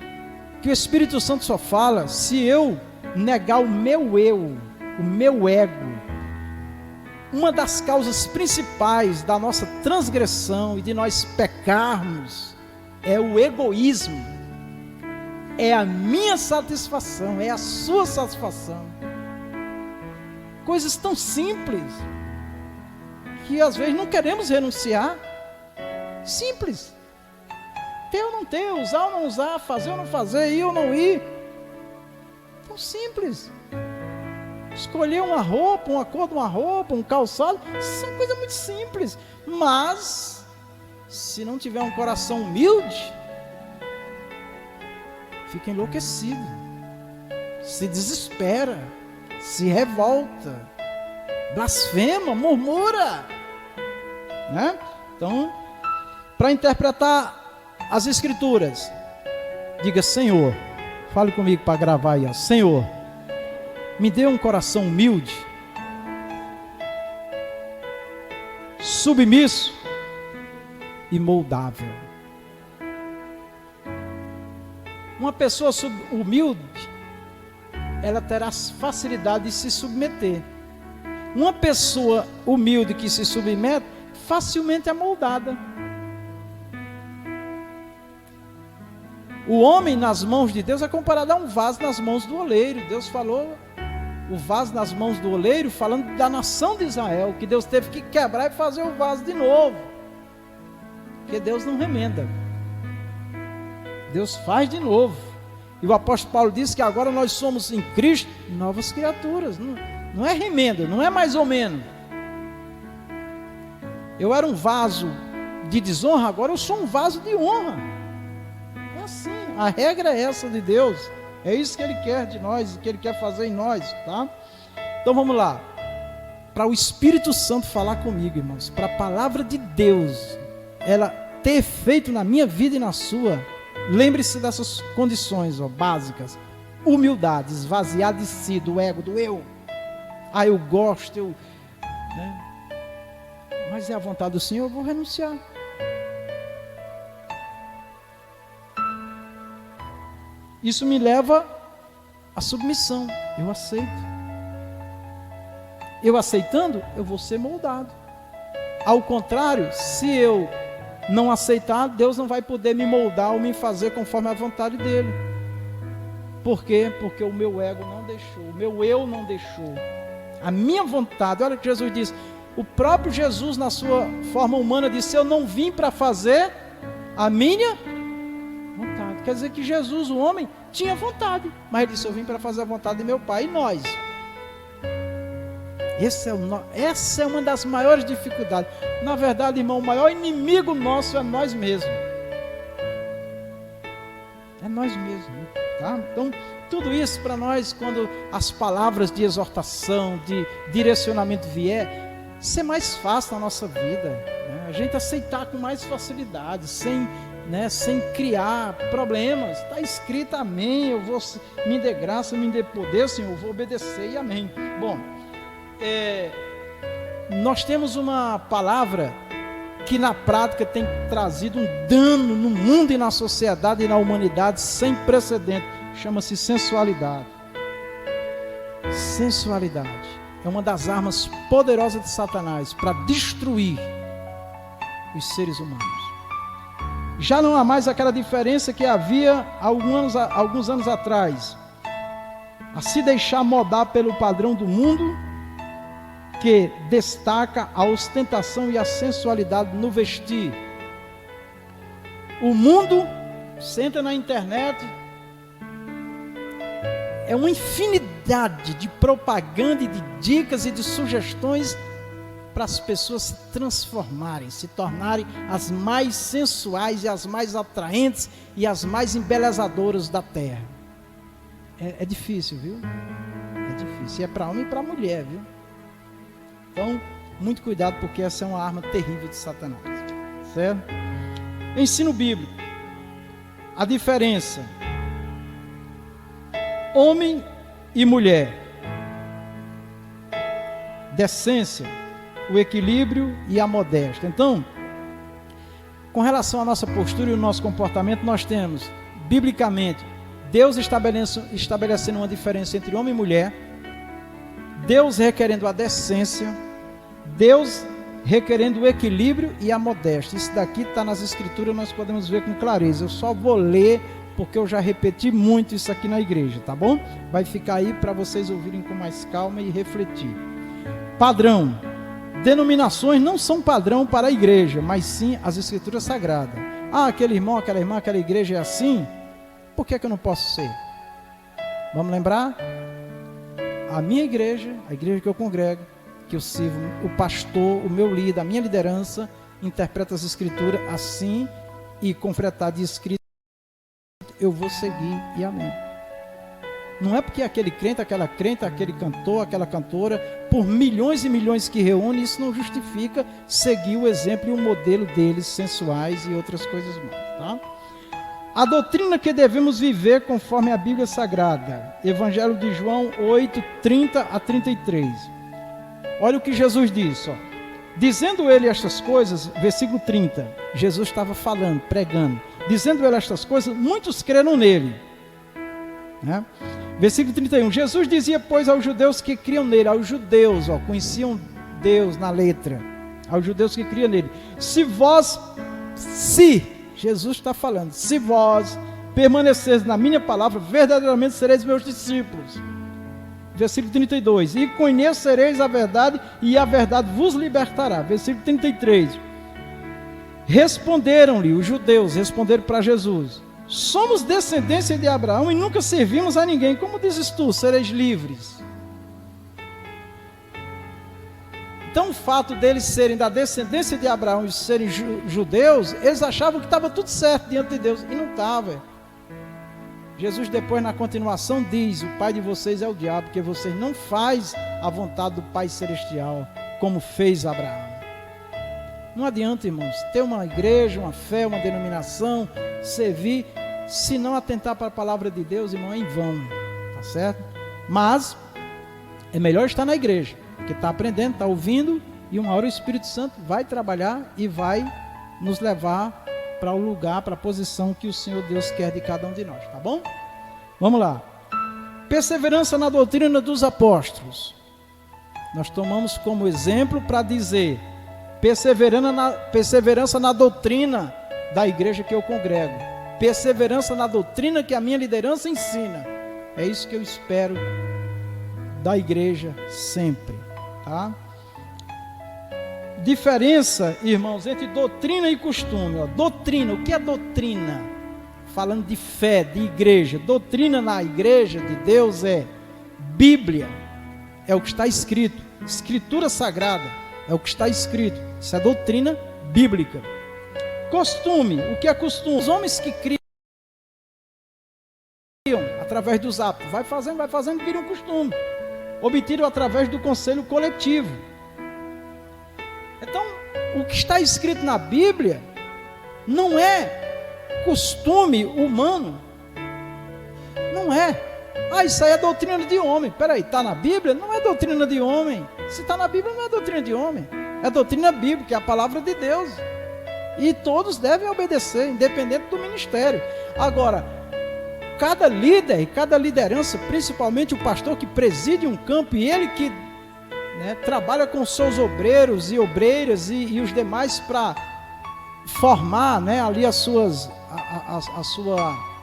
Que o Espírito Santo só fala se eu negar o meu eu, o meu ego. Uma das causas principais da nossa transgressão e de nós pecarmos é o egoísmo. É a minha satisfação, é a sua satisfação. Coisas tão simples que às vezes não queremos renunciar. Simples. Ter ou não ter, usar ou não usar, fazer ou não fazer, ir ou não ir. Tão simples. Escolher uma roupa, uma cor de uma roupa, um calçado, são coisas muito simples. Mas, se não tiver um coração humilde, fica enlouquecido, se desespera, se revolta, blasfema, murmura, né? Então, para interpretar as Escrituras, diga: Senhor, fale comigo para gravar aí, ó. Senhor, me dê um coração humilde, submisso e moldável. Uma pessoa humilde, ela terá facilidade de se submeter. Uma pessoa humilde que se submete, facilmente é moldada. O homem nas mãos de Deus é comparado a um vaso nas mãos do oleiro. Deus falou o vaso nas mãos do oleiro, falando da nação de Israel, que Deus teve que quebrar e fazer o vaso de novo, porque Deus não remenda, Deus faz de novo. E o apóstolo Paulo diz que agora nós somos em Cristo novas criaturas. Não é remenda, não é mais ou menos. Eu era um vaso de desonra, agora eu sou um vaso de honra. É assim, a regra é essa de Deus. É isso que Ele quer de nós, que Ele quer fazer em nós, tá? Então vamos lá. Para o Espírito Santo falar comigo, irmãos, para a palavra de Deus, ela ter efeito na minha vida e na sua, lembre-se dessas condições, ó, básicas. Humildade, esvaziar de si, do ego, do eu. Ah, eu gosto, né? Mas é a vontade do Senhor, eu vou renunciar. Isso me leva à submissão. Eu aceito. Eu aceitando, eu vou ser moldado. Ao contrário, se eu não aceitar, Deus não vai poder me moldar ou me fazer conforme a vontade dele. Por quê? Porque o meu ego não deixou, o meu eu não deixou. A minha vontade, olha o que Jesus diz. O próprio Jesus, na sua forma humana, disse: eu não vim para fazer a minha vontade. Quer dizer que Jesus, o homem, tinha vontade, mas ele disse: eu vim para fazer a vontade de meu Pai. E nós? Essa é uma das maiores dificuldades. Na verdade, irmão, o maior inimigo nosso é nós mesmos. É nós mesmos, tá? Então, tudo isso para nós, quando as palavras de exortação, de direcionamento vier, ser mais fácil na nossa vida, né? A gente aceitar com mais facilidade, sem criar problemas. Está escrito: amém, eu vou, me dê graça, me dê poder, Senhor, eu vou obedecer, e amém. Bom, nós temos uma palavra que na prática tem trazido um dano no mundo e na sociedade e na humanidade sem precedente. Chama-se sensualidade. Sensualidade é uma das armas poderosas de Satanás para destruir os seres humanos. Já não há mais aquela diferença que havia alguns anos atrás, a se deixar moldar pelo padrão do mundo, que destaca a ostentação e a sensualidade no vestir. O mundo, você entra na internet, é uma infinidade de propaganda e de dicas e de sugestões para as pessoas se transformarem, se tornarem as mais sensuais e as mais atraentes e as mais embelezadoras da terra. É difícil, viu? É difícil. E é para homem e para mulher, viu? Então, muito cuidado, porque essa é uma arma terrível de Satanás. Certo? Ensino bíblico. A diferença: homem e mulher. Decência, o equilíbrio e a modéstia. Então, com relação à nossa postura e o nosso comportamento, nós temos, biblicamente, Deus estabelecendo uma diferença entre homem e mulher, Deus requerendo a decência, Deus requerendo o equilíbrio e a modéstia. Isso daqui está nas Escrituras, nós podemos ver com clareza. Eu só vou ler, porque eu já repeti muito isso aqui na igreja, tá bom? Vai ficar aí para vocês ouvirem com mais calma e refletir. Padrão. Denominações não são padrão para a igreja, mas sim as Escrituras Sagradas. Ah, aquele irmão, aquela irmã, aquela igreja é assim, por que eu não posso ser? Vamos lembrar? A minha igreja, a igreja que eu congrego, que eu sirvo, o pastor, o meu líder, a minha liderança, interpreta as Escrituras assim, e com fretada de escrito, eu vou seguir e amém. Não é porque aquele crente, aquele cantor, aquela cantora, por milhões e milhões que reúne, isso não justifica seguir o exemplo e o modelo deles, sensuais e outras coisas mais, tá? A doutrina que devemos viver conforme a Bíblia Sagrada. Evangelho de João 8, 30 a 33. Olha o que Jesus disse, ó. Dizendo ele estas coisas, versículo 30, Jesus estava falando, pregando. Dizendo ele estas coisas, muitos creram nele. Né? Versículo 31, Jesus dizia, pois, aos judeus que criam nele, aos judeus, ó, conheciam Deus na letra, aos judeus que criam nele, se Jesus está falando, se vós permaneceres na minha palavra, verdadeiramente sereis meus discípulos. Versículo 32, e conhecereis a verdade, e a verdade vos libertará. Versículo 33, responderam-lhe, os judeus responderam para Jesus, somos descendência de Abraão e nunca servimos a ninguém, como dizes tu, sereis livres? Então o fato deles serem da descendência de Abraão e serem judeus, eles achavam que estava tudo certo diante de Deus, e não estava. Jesus depois na continuação diz, o pai de vocês é o diabo, porque vocês não fazem a vontade do Pai Celestial, como fez Abraão. Não adianta, irmãos, ter uma igreja, uma fé, uma denominação, servir, se não atentar para a palavra de Deus, irmão, é em vão, tá certo? Mas é melhor estar na igreja, porque está aprendendo, está ouvindo, e uma hora o Espírito Santo vai trabalhar e vai nos levar para o lugar, para a posição que o Senhor Deus quer de cada um de nós, tá bom? Vamos lá. Perseverança na doutrina dos apóstolos. Nós tomamos como exemplo para dizer, perseverança na doutrina da igreja que eu congrego, perseverança na doutrina que a minha liderança ensina. É isso que eu espero da igreja sempre, tá? Diferença, irmãos, entre doutrina e costume. Ó. Doutrina, o que é doutrina? Falando de fé, de igreja. Doutrina na igreja de Deus é Bíblia, é o que está escrito. Escritura sagrada, é o que está escrito. Isso é doutrina bíblica. Costume, o que é costume? Os homens que criam através dos hábitos, vai fazendo, viram costume. Obtiram através do conselho coletivo. Então, o que está escrito na Bíblia não é costume humano. Não é. Ah, isso aí é doutrina de homem. Peraí, está na Bíblia? Não é doutrina de homem. Se está na Bíblia, não é doutrina de homem. É doutrina bíblica, é a palavra de Deus. E todos devem obedecer, independente do ministério. Agora, cada líder e cada liderança, principalmente o pastor que preside um campo e ele que trabalha com seus obreiros e obreiras e os demais para formar ali a sua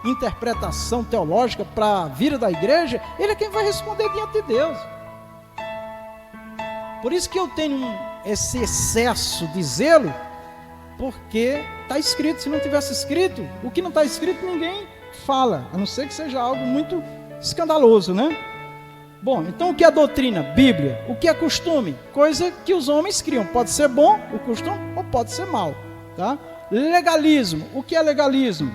interpretação teológica para a vida da igreja, ele é quem vai responder diante de Deus. Por isso que eu tenho esse excesso de zelo, porque está escrito. Se não tivesse escrito, o que não está escrito ninguém fala, a não ser que seja algo muito escandaloso, né? Bom, então o que é doutrina? Bíblia. O que é costume? Coisa que os homens criam. Pode ser bom o costume ou pode ser mal, tá? Legalismo. O que é legalismo?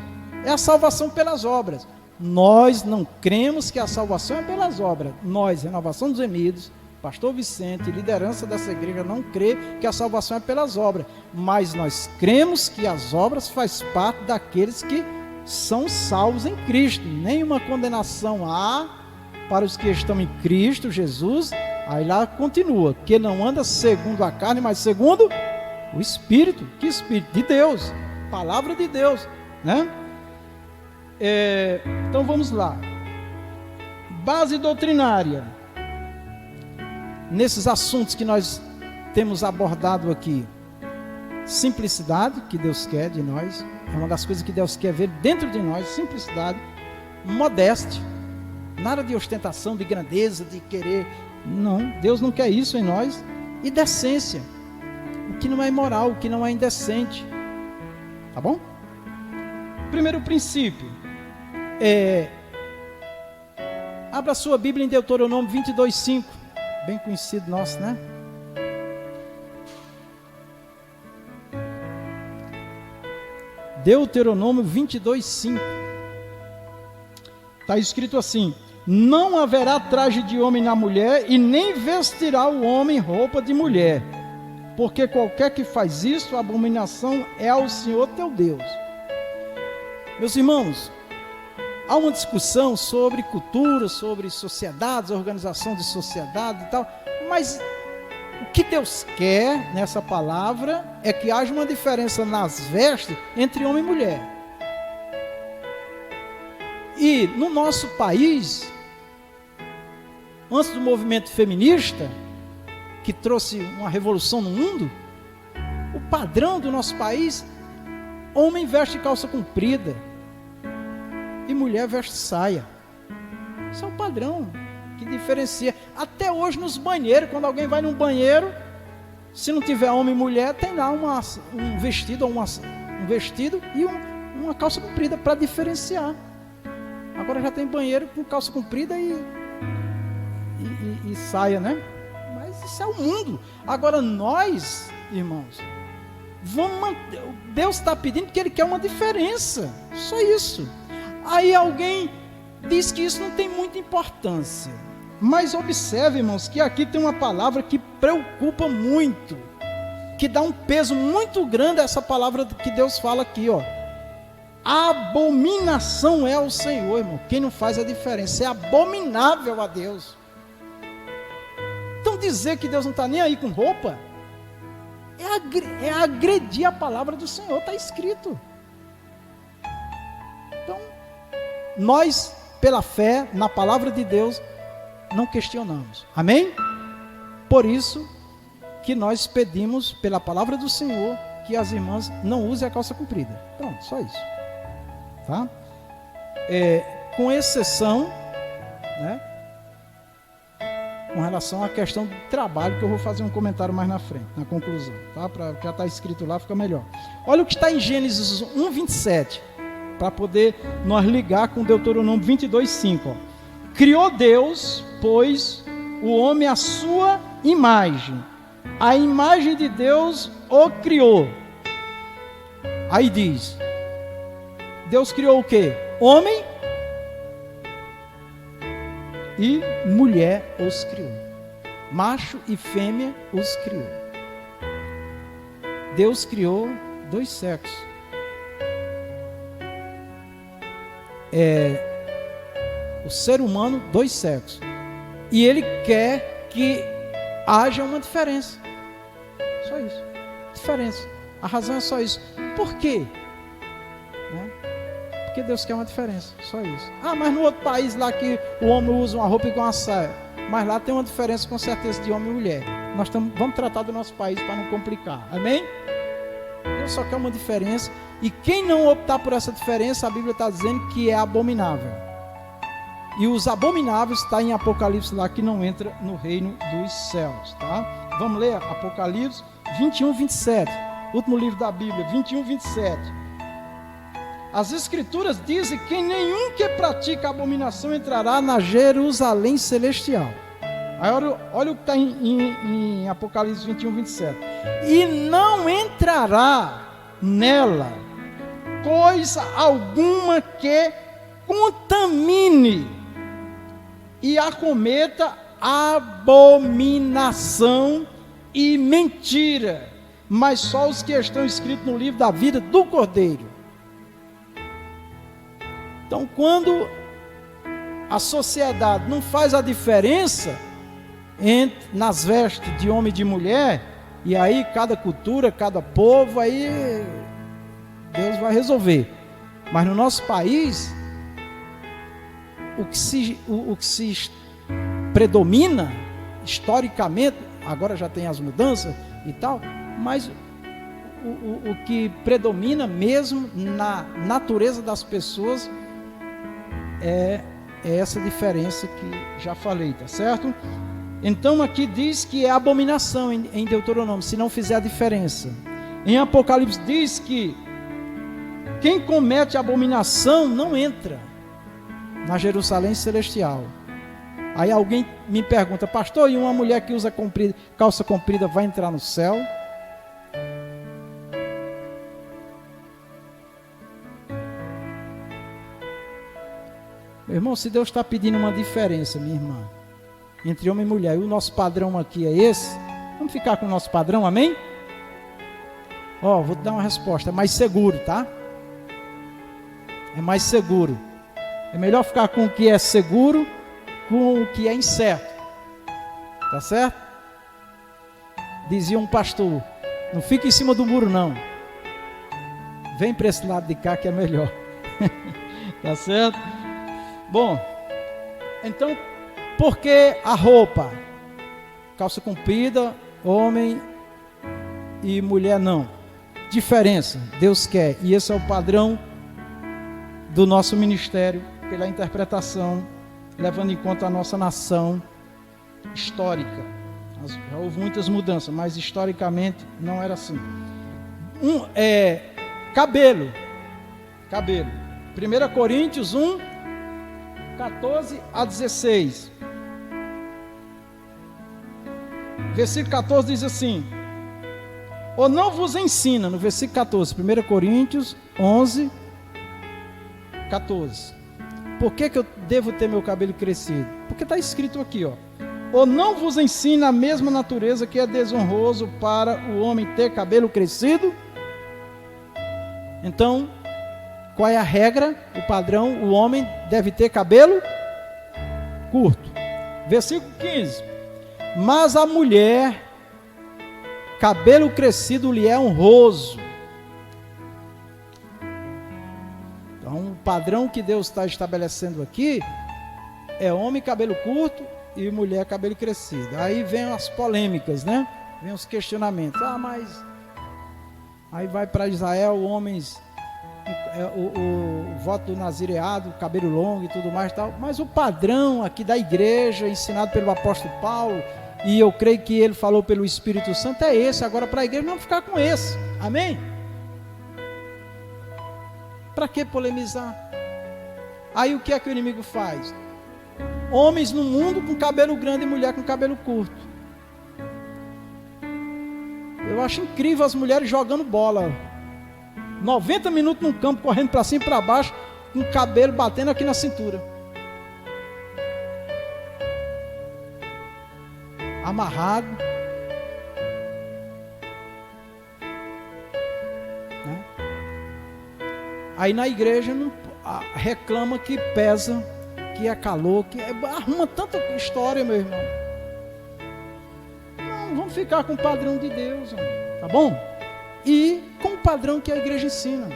É a salvação pelas obras. Nós não cremos que a salvação é pelas obras. Nós, Renovação dos Remidos, Pastor Vicente, liderança dessa igreja, não crê que a salvação é pelas obras. Mas nós cremos que as obras fazem parte daqueles que são salvos em Cristo. Nenhuma condenação há para os que estão em Cristo Jesus. Aí lá continua, que não anda segundo a carne, mas segundo o Espírito. Que Espírito? De Deus, palavra de Deus, né? Então vamos lá. Base doutrinária nesses assuntos que nós temos abordado aqui. Simplicidade, que Deus quer de nós, é uma das coisas que Deus quer ver dentro de nós. Simplicidade. Modéstia, nada de ostentação, de grandeza, de querer, não, Deus não quer isso em nós. E decência, o que não é imoral, o que não é indecente, tá bom? Primeiro princípio, abra sua Bíblia em Deuteronômio 22:5, bem conhecido nosso, né? Deuteronômio 22:5. Está escrito assim: não haverá traje de homem na mulher, e nem vestirá o homem roupa de mulher, porque qualquer que faz isso, a abominação é ao Senhor teu Deus. Meus irmãos, há uma discussão sobre cultura, sobre sociedades, organização de sociedade e tal, mas o que Deus quer nessa palavra é que haja uma diferença nas vestes entre homem e mulher. E no nosso país, antes do movimento feminista, que trouxe uma revolução no mundo, o padrão do nosso país, homem veste calça comprida e mulher veste saia. Isso é o padrão que diferencia. Até hoje nos banheiros, quando alguém vai num banheiro, se não tiver homem e mulher, tem lá um vestido e uma calça comprida para diferenciar. Agora já tem banheiro com calça comprida e saia, né? Mas isso é o mundo. Agora nós, irmãos, vamos manter. Deus está pedindo porque Ele quer uma diferença. Só isso. Aí alguém diz que isso não tem muita importância. Mas observe, irmãos, que aqui tem uma palavra que preocupa muito, que dá um peso muito grande a essa palavra que Deus fala aqui, ó. Abominação é ao Senhor, irmão. Quem não faz a diferença é abominável a Deus. Então dizer que Deus não está nem aí com roupa é agredir a palavra do Senhor, está escrito. Então, nós, pela fé na palavra de Deus, não questionamos. Amém? Por isso que nós pedimos pela palavra do Senhor que as irmãs não usem a calça comprida. Pronto, só isso. Tá? Com exceção, né, com relação à questão do trabalho, que eu vou fazer um comentário mais na frente, na conclusão, tá? Já está escrito lá, fica melhor. Olha o que está em Gênesis 1, 27, para poder nós ligar com Deuteronômio 22, 5. Ó. Criou Deus, pois, o homem à sua imagem. A imagem de Deus o criou. Aí diz, Deus criou o quê? Homem e mulher os criou. Macho e fêmea os criou. Deus criou dois sexos. O ser humano, dois sexos. E Ele quer que haja uma diferença. Só isso. Diferença. A razão é só isso. Por quê? Né? Porque Deus quer uma diferença. Só isso. Ah, mas no outro país lá que o homem usa uma roupa igual uma saia. Mas lá tem uma diferença com certeza de homem e mulher. Nós vamos tratar do nosso país para não complicar. Amém? Deus só quer uma diferença. E quem não optar por essa diferença, a Bíblia está dizendo que é abominável. E os abomináveis está em Apocalipse lá, que não entra no reino dos céus, tá? Vamos ler Apocalipse 21, 27. Último livro da Bíblia, 21, 27. As Escrituras dizem que nenhum que pratica abominação entrará na Jerusalém celestial. Aí olha o que está em Apocalipse 21, 27. E não entrará nela coisa alguma que contamine e acometa abominação e mentira, mas só os que estão escritos no livro da vida do Cordeiro. Então, quando a sociedade não faz a diferença nas vestes de homem e de mulher, e aí cada cultura, cada povo, aí Deus vai resolver. Mas no nosso país, o que se predomina historicamente, agora já tem as mudanças e tal, mas o que predomina mesmo na natureza das pessoas é essa diferença que já falei, tá certo? Então aqui diz que é abominação em Deuteronômio, se não fizer a diferença. Em Apocalipse diz que quem comete abominação não entra na Jerusalém celestial. Aí alguém me pergunta, pastor, e uma mulher que usa calça comprida vai entrar no céu? Meu irmão, se Deus está pedindo uma diferença, minha irmã, entre homem e mulher, e o nosso padrão aqui é esse, vamos ficar com o nosso padrão, amém? Ó, vou te dar uma resposta, é mais seguro, tá? É mais seguro. É melhor ficar com o que é seguro, com o que é incerto. Tá certo? Dizia um pastor, não fica em cima do muro não. Vem para esse lado de cá que é melhor. Tá certo? Bom, então, por que a roupa? Calça comprida, homem e mulher não. Diferença, Deus quer. E esse é o padrão do nosso ministério, pela interpretação, levando em conta a nossa nação histórica. Já houve muitas mudanças, mas historicamente não era assim. Cabelo. 1 Coríntios 1, 14 a 16. Versículo 14 diz assim: ou não vos ensina, no versículo 14, 1 Coríntios 11, 14. Por que eu devo ter meu cabelo crescido? Porque está escrito aqui, ó. Ou não vos ensina a mesma natureza que é desonroso para o homem ter cabelo crescido? Então, qual é a regra, o padrão? O homem deve ter cabelo curto. Versículo 15. Mas a mulher, cabelo crescido lhe é honroso. Então, o padrão que Deus está estabelecendo aqui é homem cabelo curto e mulher cabelo crescido. Aí vem as polêmicas, né? Vem os questionamentos. Mas aí vai para Israel, homens, o voto do nazireado, cabelo longo e tudo mais tal. Mas o padrão aqui da igreja, ensinado pelo apóstolo Paulo, e eu creio que ele falou pelo Espírito Santo, é esse. Agora para a igreja não ficar com esse. Amém? Para que polemizar? Aí o que é que o inimigo faz? Homens no mundo com cabelo grande e mulher com cabelo curto. Eu acho incrível as mulheres jogando bola. 90 minutos no campo, correndo para cima e para baixo, com o cabelo batendo aqui na cintura. Amarrado. Né? Aí na igreja reclama que pesa, que é calor, que arruma tanta história, meu irmão. Não, vamos ficar com o padrão de Deus, tá bom? E com o padrão que a igreja ensina.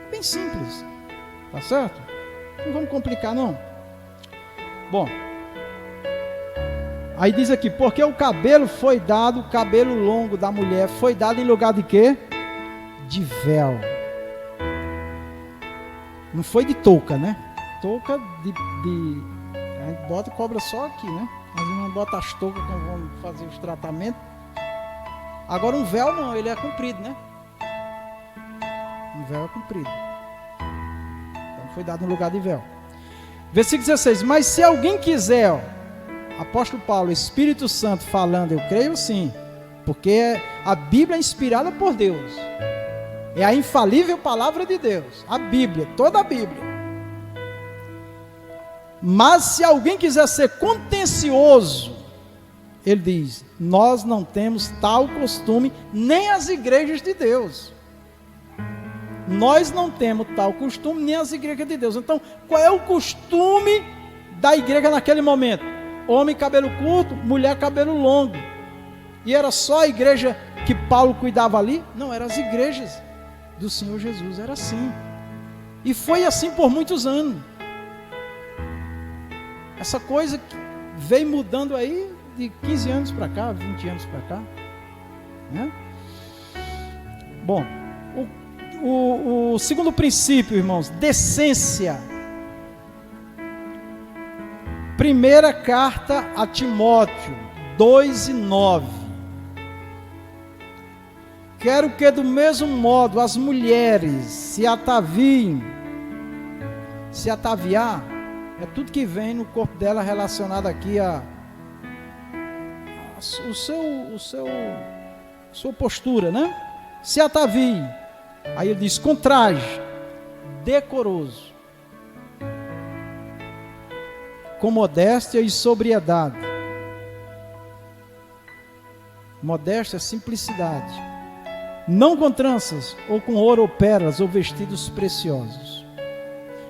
Bem simples, tá certo? Não vamos complicar não. Bom, aí diz aqui, porque o cabelo foi dado, o cabelo longo da mulher foi dado em lugar de quê? De véu. Não foi de touca, né? Touca a gente bota e cobra só aqui, né? A gente não bota as toucas quando vamos fazer os tratamentos. Agora um véu não, ele é comprido, né? Um véu é comprido. Então foi dado no lugar de véu. Versículo 16. Mas se alguém quiser, ó, apóstolo Paulo, Espírito Santo falando, eu creio sim, porque a Bíblia é inspirada por Deus. É a infalível palavra de Deus. A Bíblia, toda a Bíblia. Mas se alguém quiser ser contencioso, ele diz, nós não temos tal costume, nem as igrejas de Deus. Nós não temos tal costume, nem as igrejas de Deus. Então, qual é o costume da igreja naquele momento? Homem cabelo curto, mulher cabelo longo. E era só a igreja que Paulo cuidava ali? Não, eram as igrejas do Senhor Jesus, era assim. E foi assim por muitos anos. Essa coisa que veio mudando aí de 15 anos para cá, 20 anos para cá, né? Bom, o segundo princípio, irmãos, decência. Primeira carta a Timóteo 2:9. Quero que do mesmo modo as mulheres se ataviem. Se ataviar é tudo que vem no corpo dela relacionado aqui a sua postura, né? Se atavie. Aí ele diz, com traje decoroso. com modéstia e sobriedade. Modéstia é simplicidade. Não com tranças, ou com ouro ou pérolas, ou vestidos preciosos.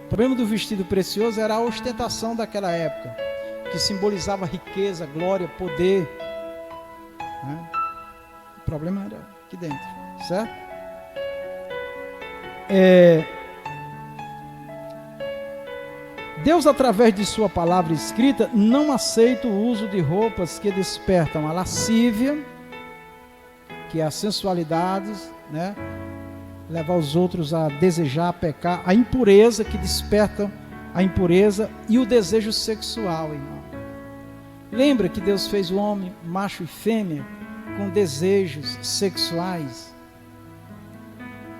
O problema do vestido precioso era a ostentação daquela época, que simbolizava riqueza, glória, poder, né? O problema era aqui dentro, certo? Deus, através de sua palavra escrita, não aceita o uso de roupas que despertam a lascívia, que é a sensualidade, né? Levar os outros a desejar, a pecar, a impureza, que desperta a impureza, e o desejo sexual, irmão. Lembra que Deus fez o homem, macho e fêmea, com desejos sexuais?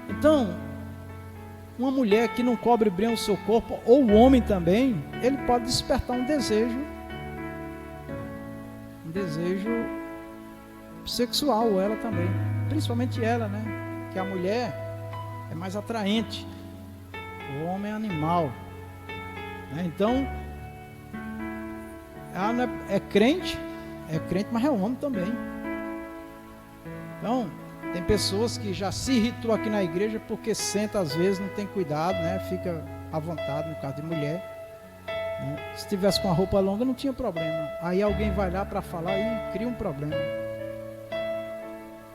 Então, uma mulher que não cobre bem o seu corpo, ou o homem também, ele pode despertar um desejo sexual, ela também, principalmente ela, né? Que a mulher é mais atraente, o homem é animal, né? Então, ela é crente, mas é homem também. Então, tem pessoas que já se irritou aqui na igreja porque senta, às vezes, não tem cuidado, né? Fica à vontade, no caso de mulher, né? Se tivesse com a roupa longa, não tinha problema. Aí alguém vai lá para falar e cria um problema.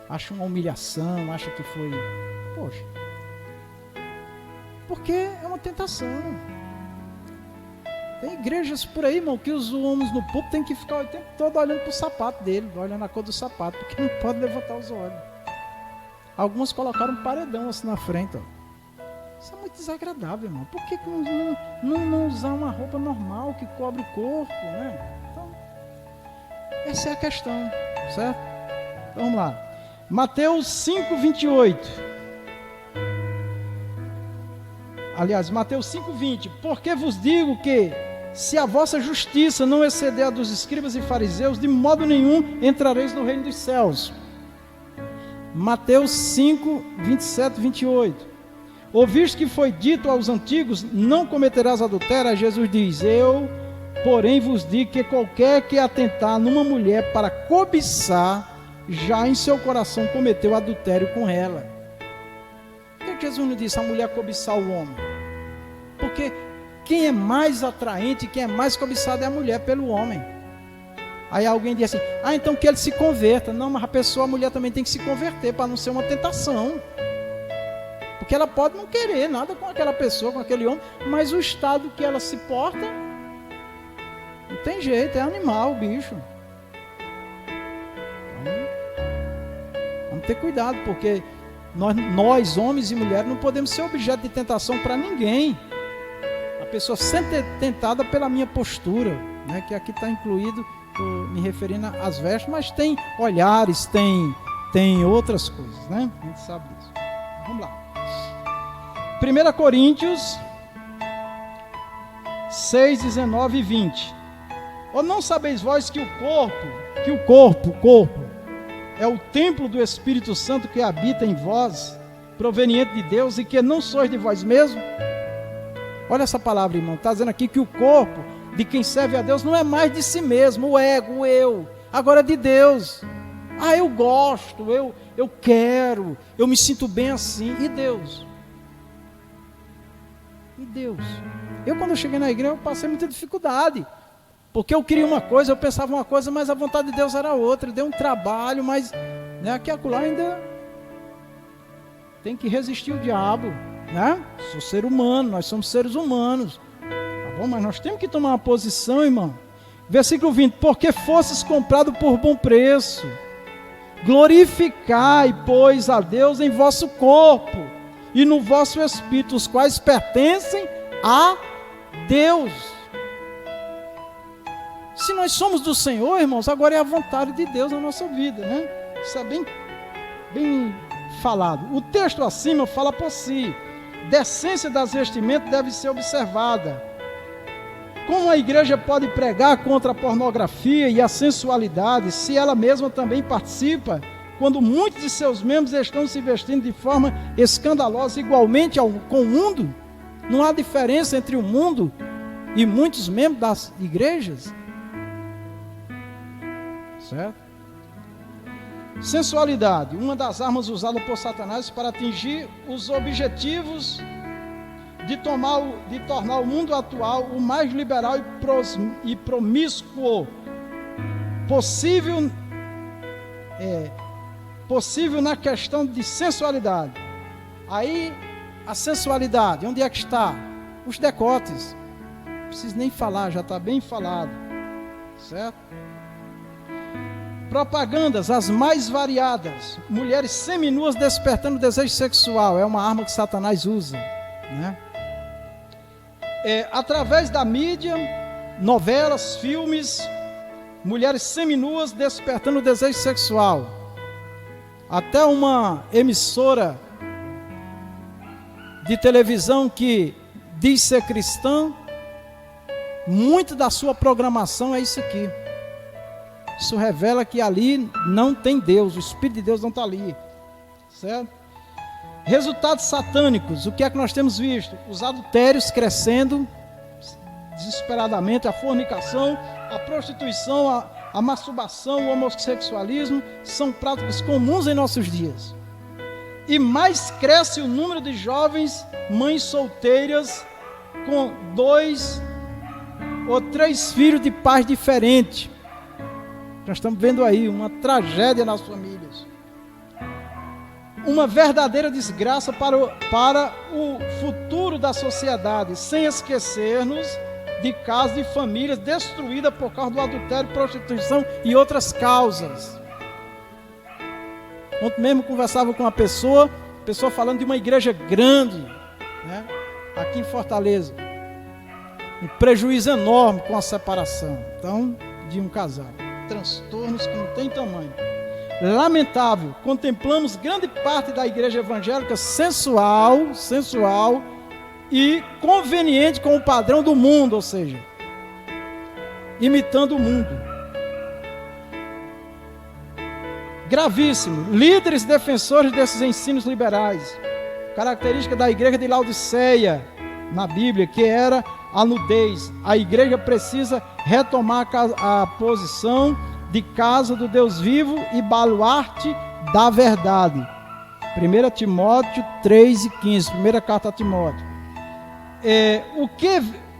Acha uma humilhação, acha que foi... Poxa. Porque é uma tentação. Tem igrejas por aí, irmão, que os homens no púlpito tem que ficar o tempo todo olhando para o sapato dele, olhando a cor do sapato, porque não pode levantar os olhos. Alguns colocaram um paredão assim na frente, ó. Isso é muito desagradável, irmão. Por que não usar uma roupa normal que cobre o corpo, né? Então, essa é a questão, certo? Então, vamos lá. Mateus 5:28. Aliás, Mateus 5:20. Porque vos digo que, se a vossa justiça não exceder a dos escribas e fariseus, de modo nenhum entrareis no reino dos céus. Mateus 5:27, 28. Ouviste que foi dito aos antigos, não cometerás adultério? Jesus diz, eu, porém, vos digo que qualquer que atentar numa mulher para cobiçar, já em seu coração cometeu adultério com ela. Por que Jesus não disse a mulher cobiçar o homem? Porque quem é mais atraente, quem é mais cobiçado é a mulher pelo homem. Aí alguém diz assim, então que ele se converta. Não, mas a mulher também tem que se converter para não ser uma tentação. Porque ela pode não querer nada com aquela pessoa, com aquele homem, mas o estado que ela se porta, não tem jeito, é animal o bicho. Vamos ter cuidado, porque nós, homens e mulheres, não podemos ser objeto de tentação para ninguém. A pessoa sempre é tentada pela minha postura, né, que aqui está incluído, me referindo às vestes, mas tem olhares, tem outras coisas, né? A gente sabe disso. Vamos lá. 1 Coríntios 6, 19 e 20. Ou não sabeis vós que o corpo é o templo do Espírito Santo que habita em vós, proveniente de Deus, e que não sois de vós mesmos? Olha essa palavra, irmão, está dizendo aqui que o corpo de quem serve a Deus não é mais de si mesmo, o ego, o eu, agora é de Deus. Eu gosto, eu quero, eu me sinto bem assim. E Deus? E Deus? Quando eu cheguei na igreja, eu passei muita dificuldade, porque eu queria uma coisa, eu pensava uma coisa, mas a vontade de Deus era outra. Deu um trabalho, mas aqui e acolá ainda tem que resistir o diabo, né? Sou ser humano, nós somos seres humanos, tá bom? Mas nós temos que tomar uma posição, irmão. Versículo 20, porque fostes comprado por bom preço, glorificai, pois, a Deus em vosso corpo e no vosso espírito, os quais pertencem a Deus. Se nós somos do Senhor, irmãos, agora é a vontade de Deus na nossa vida, né? Isso é bem falado. O texto acima fala por si. Decência das vestimentas deve ser observada. Como a igreja pode pregar contra a pornografia e a sensualidade, se ela mesma também participa, quando muitos de seus membros estão se vestindo de forma escandalosa, igualmente com o mundo? Não há diferença entre o mundo e muitos membros das igrejas. Certo? Sensualidade, uma das armas usadas por Satanás para atingir os objetivos de tornar o mundo atual o mais liberal e promíscuo possível na questão de sensualidade. Aí, a sensualidade, onde é que está? Os decotes. Não preciso nem falar, já está bem falado. Certo? Propagandas, as mais variadas. Mulheres seminuas despertando desejo sexual. É uma arma que Satanás usa, né? Através da mídia, novelas, filmes, mulheres seminuas despertando desejo sexual. Até uma emissora de televisão que diz ser cristã, muito da sua programação é isso aqui. Isso revela que ali não tem Deus, o Espírito de Deus não está ali, certo? Resultados satânicos, o que é que nós temos visto? Os adultérios crescendo desesperadamente, a fornicação, a prostituição, a masturbação, o homossexualismo são práticas comuns em nossos dias. E mais cresce o número de jovens mães solteiras com 2 ou 3 filhos de pais diferentes. Nós estamos vendo aí uma tragédia nas famílias. Uma verdadeira desgraça para o futuro da sociedade, sem esquecermos de casos de famílias destruídas por causa do adultério, prostituição e outras causas. Ontem mesmo conversava com uma pessoa falando de uma igreja grande, né, aqui em Fortaleza. Um prejuízo enorme com a separação, então, de um casal. Transtornos que não tem tamanho. Lamentável, contemplamos grande parte da igreja evangélica sensual e conveniente com o padrão do mundo, ou seja, imitando o mundo. Gravíssimo, líderes defensores desses ensinos liberais. Característica da igreja de Laodiceia, na Bíblia, que era a nudez. A igreja precisa retomar a posição de casa do Deus vivo e baluarte da verdade. 1 Timóteo 3:15, primeira carta a Timóteo.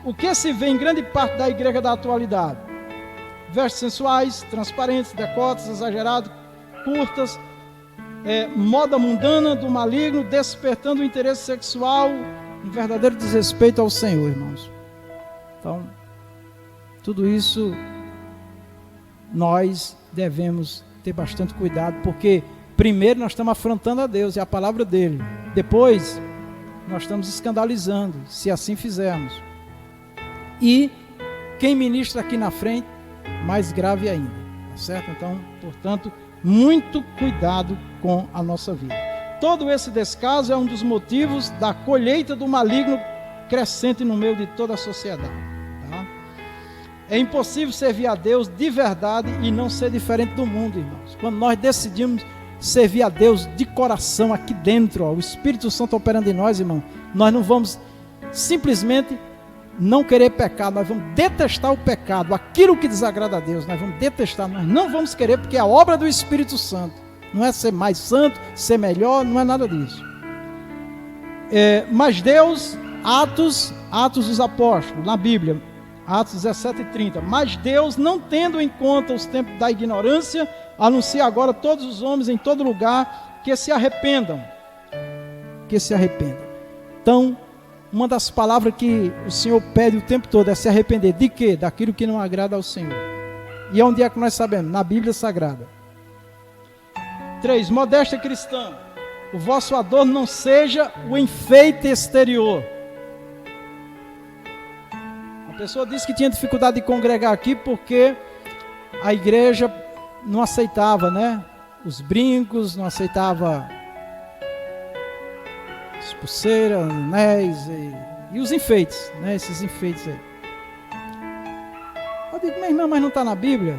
O que se vê em grande parte da igreja da atualidade? Vestes sensuais, transparentes, decotes exagerados, curtas, moda mundana do maligno, despertando o interesse sexual, um verdadeiro desrespeito ao Senhor, irmãos. Então, tudo isso nós devemos ter bastante cuidado, porque primeiro nós estamos afrontando a Deus e a palavra dele. Depois, nós estamos escandalizando, se assim fizermos. E quem ministra aqui na frente, mais grave ainda, tá certo? Então, portanto, muito cuidado com a nossa vida. Todo esse descaso é um dos motivos da colheita do maligno crescente no meio de toda a sociedade. Tá? É impossível servir a Deus de verdade e não ser diferente do mundo, irmãos. Quando nós decidimos servir a Deus de coração aqui dentro, o Espírito Santo operando em nós, irmão, nós não vamos simplesmente não querer pecar, nós vamos detestar o pecado, aquilo que desagrada a Deus, nós vamos detestar, nós não vamos querer, porque é a obra do Espírito Santo. Não é ser mais santo, ser melhor, não é nada disso. Mas Deus, Atos dos Apóstolos, na Bíblia, Atos 17:30. Mas Deus, não tendo em conta os tempos da ignorância, anuncia agora a todos os homens em todo lugar que se arrependam. Que se arrependam. Então, uma das palavras que o Senhor pede o tempo todo é se arrepender. De quê? Daquilo que não agrada ao Senhor. E onde é que nós sabemos? Na Bíblia Sagrada. 3. Modéstia cristã. O vosso adorno não seja o enfeite exterior. A pessoa disse que tinha dificuldade de congregar aqui porque a igreja não aceitava, né? Os brincos, não aceitava as pulseiras, anéis e os enfeites, né? Esses enfeites aí. Eu digo, minha irmã, mas não está na Bíblia?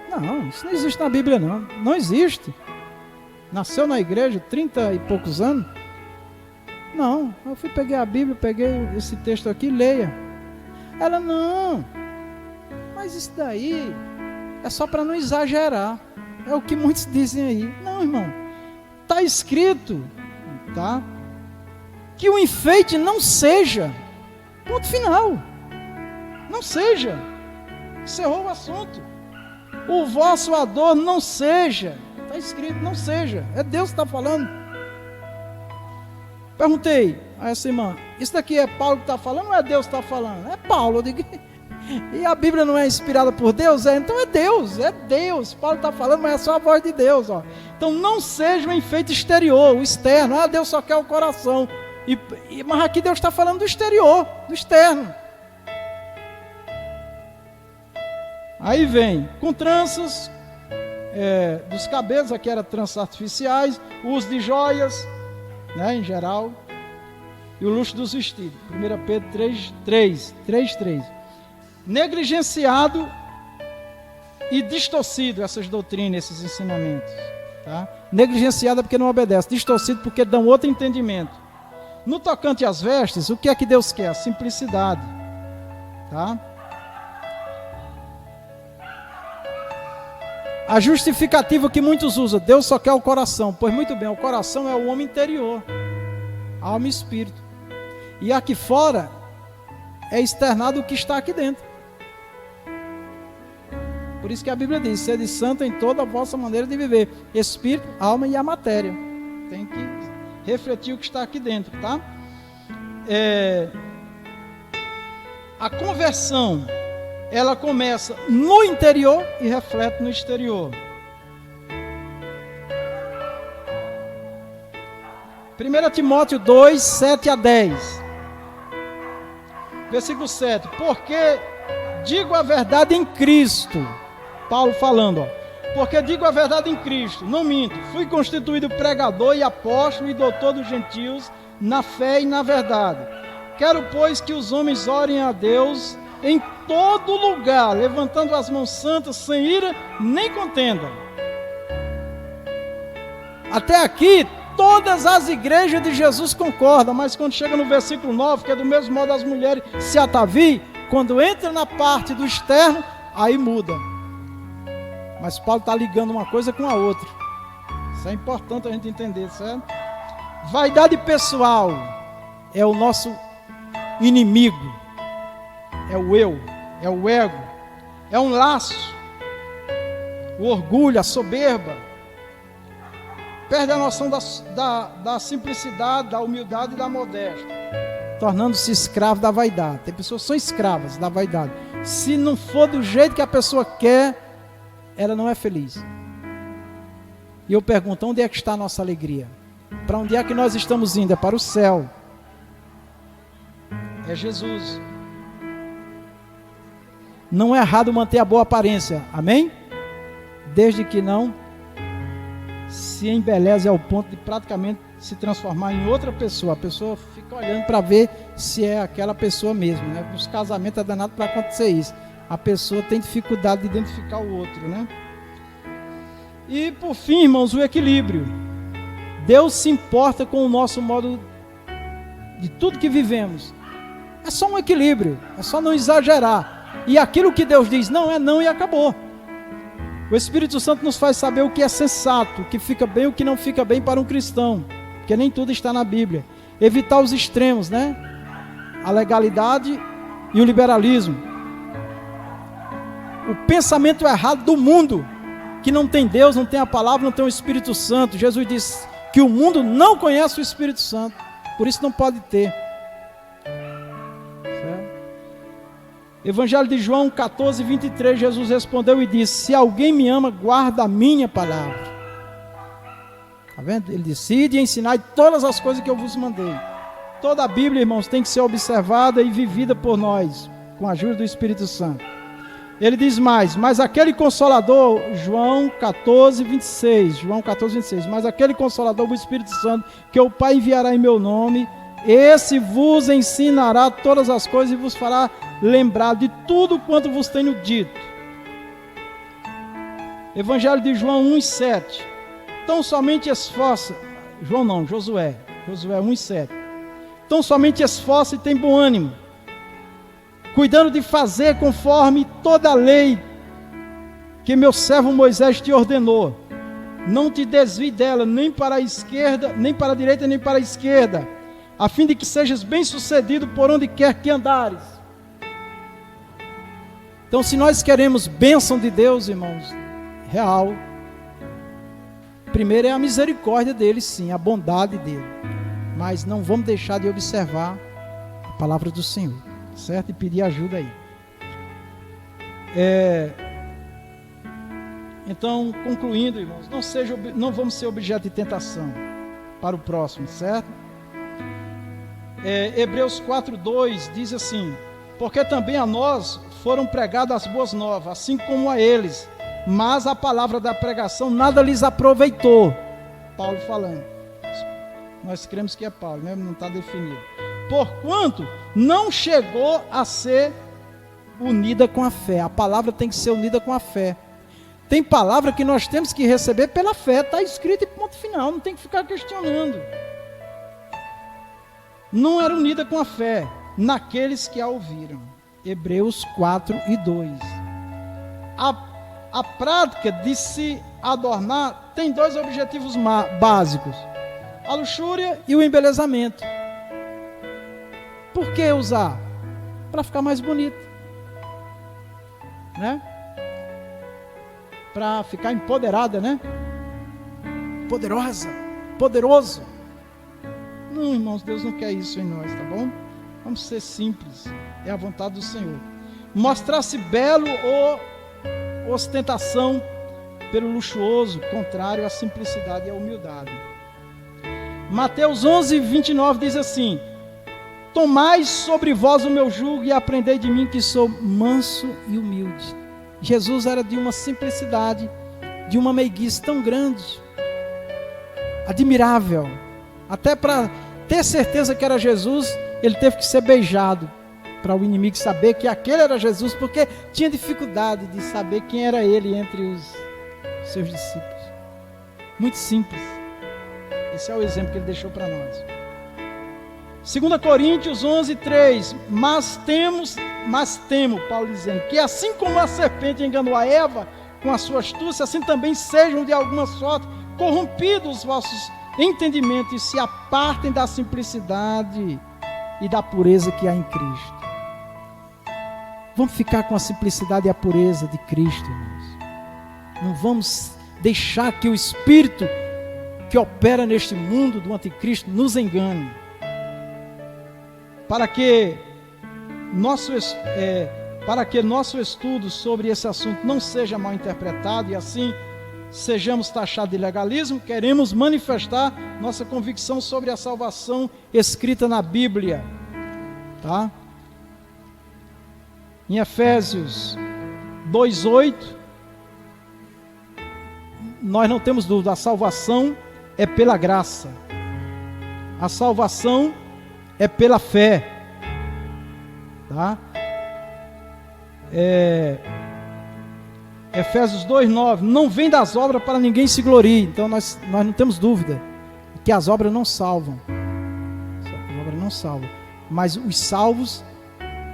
Não, isso não existe na Bíblia, não. Não existe. Nasceu na igreja, 30 e poucos anos. Não, eu peguei a Bíblia, peguei esse texto aqui, leia. Ela, não, mas isso daí é só para não exagerar. É o que muitos dizem aí. Não, irmão, está escrito, tá? Que o enfeite não seja, ponto final, não seja, encerrou o assunto. O vosso adorno não seja, está escrito, não seja, é Deus que está falando. Perguntei a essa irmã, isso daqui é Paulo que está falando ou é Deus que está falando? É Paulo. Eu digo, e a Bíblia não é inspirada por Deus? Então é Deus. Paulo está falando, mas é só a voz de Deus. Ó. Então não seja um enfeite exterior, o externo. Ah, Deus só quer o coração. Mas aqui Deus está falando do exterior, do externo. Aí vem, com tranças dos cabelos, aqui era tranças artificiais, o uso de joias, né, em geral, e o luxo dos vestidos. 1 Pedro 3:3. Negligenciado e distorcido essas doutrinas, esses ensinamentos. Tá? Negligenciado é porque não obedece, distorcido porque dão outro entendimento. No tocante às vestes, o que é que Deus quer? Simplicidade. Tá? A justificativa que muitos usam, Deus só quer o coração. Pois muito bem, o coração é o homem interior, alma e espírito. E aqui fora é externado o que está aqui dentro. Por isso que a Bíblia diz, sede santo em toda a vossa maneira de viver. Espírito, alma e a matéria. Tem que refletir o que está aqui dentro, tá? A conversão, ela começa no interior e reflete no exterior. 1 Timóteo 2, 7-10. Versículo 7. Porque digo a verdade em Cristo. Paulo falando, ó. Porque digo a verdade em Cristo, não minto. Fui constituído pregador e apóstolo e doutor dos gentios na fé e na verdade. Quero, pois, que os homens orem a Deus em todo lugar, levantando as mãos santas, sem ira nem contenda. Até aqui, todas as igrejas de Jesus concordam, mas quando chega no versículo 9, que é do mesmo modo as mulheres se ataviem, quando entra na parte do externo, aí muda. Mas Paulo está ligando uma coisa com a outra. Isso é importante a gente entender, certo? Vaidade pessoal é o nosso inimigo. É o eu, é o ego, é um laço. O orgulho, a soberba. Perde a noção da simplicidade, da humildade e da modéstia. Tornando-se escravo da vaidade. Tem pessoas que são escravas da vaidade. Se não for do jeito que a pessoa quer, ela não é feliz. E eu pergunto, onde é que está a nossa alegria? Para onde é que nós estamos indo? É para o céu. É Jesus. Não é errado manter a boa aparência, amém? Desde que não se embeleze ao ponto de praticamente se transformar em outra pessoa. A pessoa fica olhando para ver se é aquela pessoa mesmo, né? Os casamentos é danado para acontecer isso. A pessoa tem dificuldade de identificar o outro, né? E por fim, irmãos, o equilíbrio. Deus se importa com o nosso modo de tudo que vivemos. É só um equilíbrio, é só não exagerar. E aquilo que Deus diz não é não e acabou. O Espírito Santo nos faz saber o que é sensato, o que fica bem e o que não fica bem para um cristão, porque nem tudo está na Bíblia. Evitar os extremos, né? A legalidade e o liberalismo. O pensamento errado do mundo, que não tem Deus, não tem a palavra, não tem o Espírito Santo. Jesus disse que o mundo não conhece o Espírito Santo, por isso não pode ter. Certo? Evangelho de João 14, 23, Jesus respondeu e disse, se alguém me ama, guarda a minha palavra. Está vendo? Ele disse, ide e ensinai todas as coisas que eu vos mandei. Toda a Bíblia, irmãos, tem que ser observada e vivida por nós, com a ajuda do Espírito Santo. Ele diz mais, mas aquele Consolador, João 14, 26, mas aquele Consolador, o Espírito Santo, que o Pai enviará em meu nome, esse vos ensinará todas as coisas e vos fará lembrar de tudo quanto vos tenho dito. Evangelho de João 1, 7. Então somente esforça, Josué 1, 7. Então somente esforça e tem bom ânimo. cuidando de fazer conforme toda a lei que meu servo Moisés te ordenou. Não te desvie dela, nem para a esquerda, nem para a direita, nem para a esquerda, a fim de que sejas bem-sucedido por onde quer que andares. Então, se nós queremos bênção de Deus, irmãos, real, primeiro é a misericórdia dele, sim, a bondade dele. Mas não vamos deixar de observar a palavra do Senhor, certo? E pedir ajuda aí. Então, concluindo, irmãos, não vamos ser objeto de tentação para o próximo, certo? Hebreus 4:2 diz assim: porque também a nós foram pregadas as boas novas, assim como a eles, mas a palavra da pregação nada lhes aproveitou. Paulo falando. Nós cremos que é Paulo, né? Não está definido. Porquanto não chegou a ser unida com a fé. A palavra tem que ser unida com a fé. Tem palavra que nós temos que receber pela fé, está escrito e ponto final, não tem que ficar questionando. Não era unida com a fé naqueles que a ouviram. Hebreus 4:2. A prática de se adornar tem dois objetivos básicos: a luxúria e o embelezamento. Por que usar? Para ficar mais bonito, né? Para ficar empoderada, né? Poderosa, poderoso. Não, irmãos, Deus não quer isso em nós, tá bom? Vamos ser simples, é a vontade do Senhor. Mostrar-se belo ou ostentação pelo luxuoso, contrário à simplicidade e à humildade. Mateus 11:29 diz assim: tomai sobre vós o meu jugo e aprendei de mim, que sou manso e humilde. Jesus era de uma simplicidade, de uma meiguice tão grande, admirável. Até para ter certeza que era Jesus, ele teve que ser beijado, para o inimigo saber que aquele era Jesus, porque tinha dificuldade de saber quem era ele entre os seus discípulos. Muito simples. Esse é o exemplo que ele deixou para nós. 2 Coríntios 11:3. Mas temo, Paulo dizendo, que assim como a serpente enganou a Eva com a sua astúcia, assim também sejam de alguma sorte corrompidos os vossos entendimentos e se apartem da simplicidade e da pureza que há em Cristo. Vamos ficar com a simplicidade e a pureza de Cristo, irmãos. Não vamos deixar que o espírito que opera neste mundo do anticristo nos engane. Para que nosso estudo sobre esse assunto não seja mal interpretado e assim sejamos taxados de legalismo, queremos manifestar nossa convicção sobre a salvação escrita na Bíblia, tá? Em Efésios 2:8, nós não temos dúvida, a salvação é pela graça, a salvação é pela fé, tá? Efésios 2:9, não vem das obras para ninguém se glorie. Então nós não temos dúvida que as obras não salvam. As obras não salvam, mas os salvos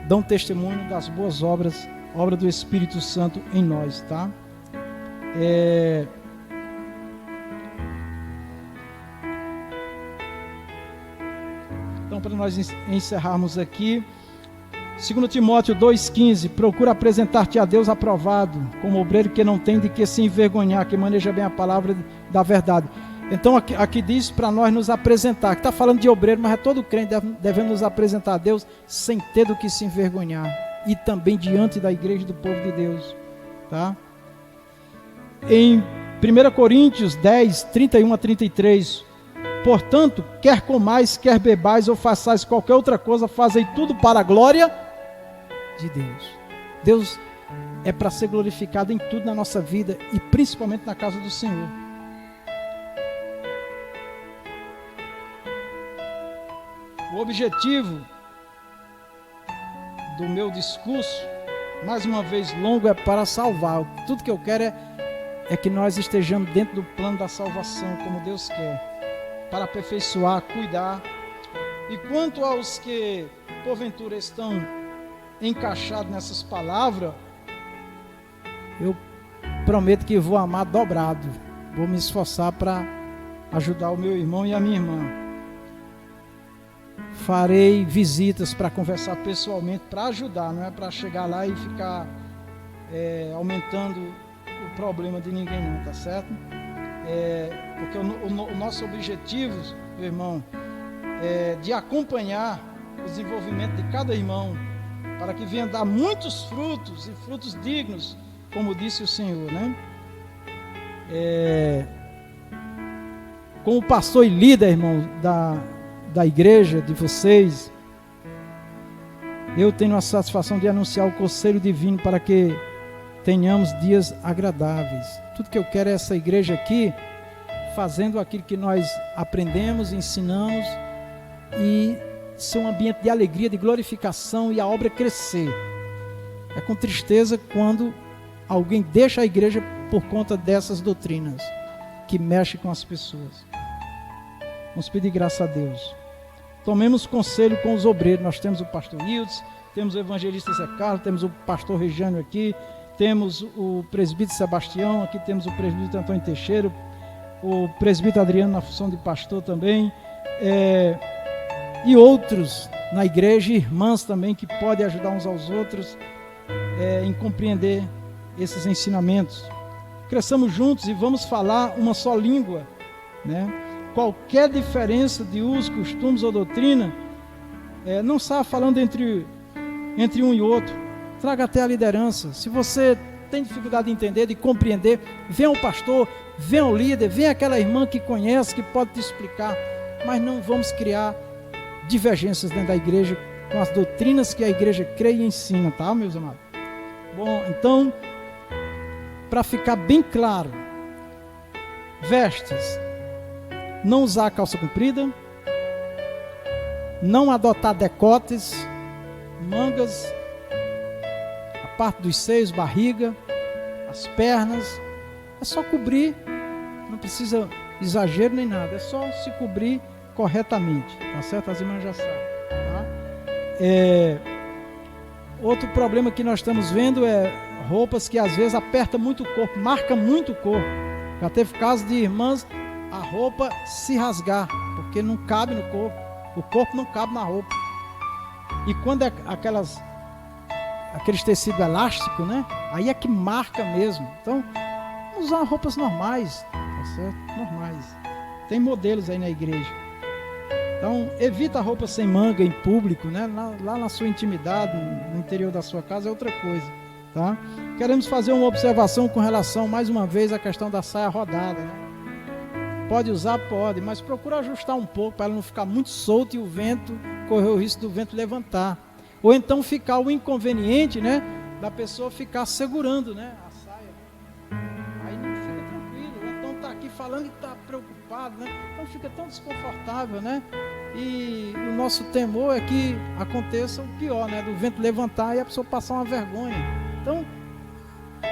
dão testemunho das boas obras, obra do Espírito Santo em nós, tá? Então, para nós encerrarmos aqui, 2 Timóteo 2,15, procura apresentar-te a Deus aprovado, como obreiro que não tem de que se envergonhar, que maneja bem a palavra da verdade. Então aqui diz para nós nos apresentar, que está falando de obreiro, mas é todo crente devemos nos apresentar a Deus sem ter do que se envergonhar, e também diante da igreja do povo de Deus, tá? Em 1 Coríntios 10, 31-33, portanto, quer comais, quer bebais ou façais qualquer outra coisa, fazei tudo para a glória de Deus. Deus é para ser glorificado em tudo na nossa vida e principalmente na casa do Senhor. O objetivo do meu discurso, mais uma vez longo, é para salvar. Tudo que eu quero é que nós estejamos dentro do plano da salvação, como Deus quer, para aperfeiçoar, cuidar. E quanto aos que porventura estão encaixado nessas palavras, eu prometo que vou amar dobrado. Vou me esforçar para ajudar o meu irmão e a minha irmã. Farei visitas para conversar pessoalmente, para ajudar, não é para chegar lá e ficar aumentando o problema de ninguém não, tá certo? Porque o nosso objetivo, meu irmão, é de acompanhar o desenvolvimento de cada irmão, para que venha dar muitos frutos, e frutos dignos, como disse o Senhor, né? Como pastor e líder, irmão, da igreja de vocês, eu tenho a satisfação de anunciar o conselho divino para que tenhamos dias agradáveis. Tudo que eu quero é essa igreja aqui fazendo aquilo que nós aprendemos, ensinamos, e ser um ambiente de alegria, de glorificação, e a obra crescer. É com tristeza quando alguém deixa a igreja por conta dessas doutrinas que mexem com as pessoas. Vamos pedir graça a Deus. Tomemos conselho com os obreiros. Nós temos o pastor Hildes, temos o evangelista Zé Carlos, temos o pastor Regiano aqui, temos o presbítero Sebastião, aqui temos o presbítero Antônio Teixeira, o presbítero Adriano na função de pastor também, e outros na igreja, irmãs também, que podem ajudar uns aos outros em compreender esses ensinamentos. Cresçamos juntos e vamos falar uma só língua, né? Qualquer diferença de uso, costumes ou doutrina, não saia falando entre um e outro. Traga até a liderança. Se você tem dificuldade de entender, de compreender, venha o pastor, venha o líder, venha aquela irmã que conhece, que pode te explicar. Mas não vamos criar divergências dentro da igreja com as doutrinas que a igreja crê e ensina, tá, meus amados? Bom, então, para ficar bem claro, vestes, não usar calça comprida, não adotar decotes, mangas, a parte dos seios, barriga, as pernas, é só cobrir, não precisa exagero nem nada, é só se cobrir corretamente, tá certo? As irmãs já sabem, tá? Outro problema que nós estamos vendo é roupas que às vezes apertam muito o corpo, marca muito o corpo. Já teve casos de irmãs, a roupa se rasgar, porque não cabe no corpo, o corpo não cabe na roupa. E quando é aqueles tecidos elásticos, né? Aí é que marca mesmo. Então, usar roupas normais, tá certo? Normais. Tem modelos aí na igreja. Então, evita a roupa sem manga em público, né? Lá na sua intimidade, no interior da sua casa, é outra coisa, tá? Queremos fazer uma observação com relação, mais uma vez, à questão da saia rodada, né? Pode usar? Pode, mas procura ajustar um pouco para ela não ficar muito solta e o vento, correr o risco do vento levantar. Ou então ficar o inconveniente, né? Da pessoa ficar segurando, né? A saia. Aí não fica tranquilo, ou então está aqui falando e está preocupado, né? Então fica tão desconfortável, né? E o nosso temor é que aconteça o pior, né? Do vento levantar e a pessoa passar uma vergonha. Então,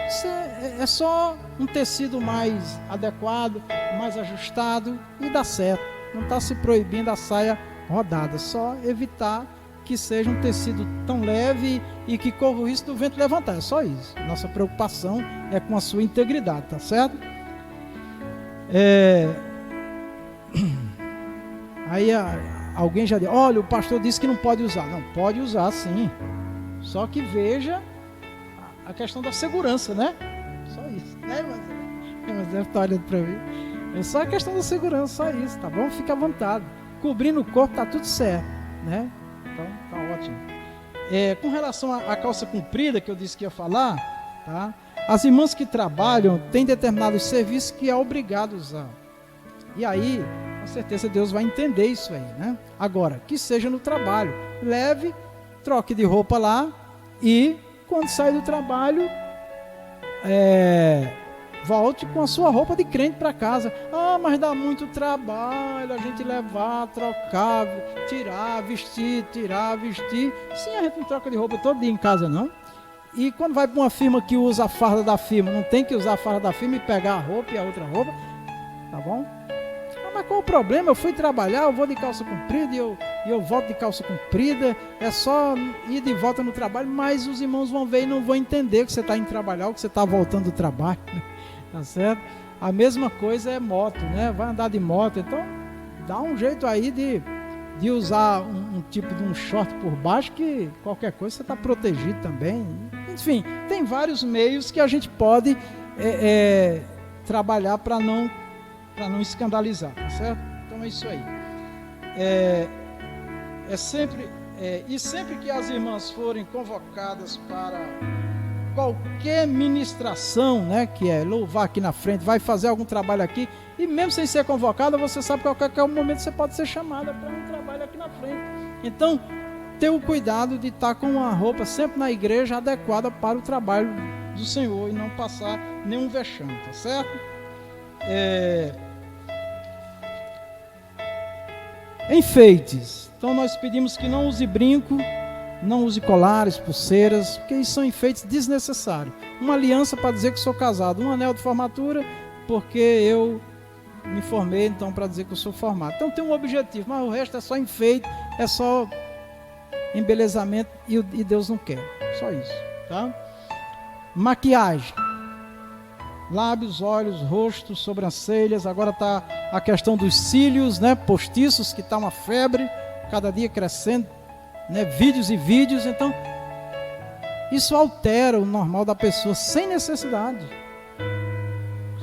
isso é só um tecido mais adequado, mais ajustado e dá certo. Não está se proibindo a saia rodada, só evitar que seja um tecido tão leve e que corra o risco do vento levantar, é só isso. Nossa preocupação é com a sua integridade, tá certo? Aí alguém já disse, olha, o pastor disse que não pode usar. Não, pode usar sim, só que veja a questão da segurança, né? Só isso, né? Mas deve estar olhando para mim. É só a questão da segurança, só isso, tá bom? Fica à vontade. Cobrindo o corpo tá tudo certo, né? Então tá ótimo. Com relação à calça comprida que eu disse que ia falar, tá? As irmãs que trabalham têm determinados serviços que é obrigado a usar. E aí, com certeza Deus vai entender isso aí, né? Agora, que seja no trabalho. Leve, troque de roupa lá e quando sair do trabalho, volte com a sua roupa de crente para casa. Ah, mas dá muito trabalho a gente levar, trocar, tirar, vestir. Sim, a gente não troca de roupa todo dia em casa, não. E quando vai para uma firma que usa a farda da firma, não tem que usar a farda da firma e pegar a roupa e a outra roupa, tá bom? Mas qual o problema? Eu fui trabalhar, eu vou de calça comprida e eu volto de calça comprida, é só ir de volta no trabalho, mas os irmãos vão ver e não vão entender que você está indo trabalhar ou que você está voltando do trabalho, tá certo? A mesma coisa é moto, né? Vai andar de moto, então dá um jeito aí de usar um tipo de um short por baixo, que qualquer coisa você está protegido também. Enfim, tem vários meios que a gente pode trabalhar para não escandalizar, tá certo? Então é isso aí. Sempre que as irmãs forem convocadas para qualquer ministração, né, que é louvar aqui na frente, vai fazer algum trabalho aqui, e mesmo sem ser convocada, você sabe que a qualquer momento você pode ser chamada para um trabalho aqui na frente. Então, ter o cuidado de estar com uma roupa sempre na igreja adequada para o trabalho do Senhor e não passar nenhum vexame, tá certo? Enfeites. Então nós pedimos que não use brinco, não use colares, pulseiras, porque isso são enfeites desnecessários. Uma aliança para dizer que sou casado, um anel de formatura porque eu me formei, então para dizer que eu sou formado. Então tem um objetivo, mas o resto é só enfeite, é só embelezamento e Deus não quer. Só isso, tá? Maquiagem. Lábios, olhos, rosto, sobrancelhas. Agora está a questão dos cílios, né, postiços, que está uma febre, cada dia crescendo, né, vídeos e vídeos. Então, isso altera o normal da pessoa sem necessidade.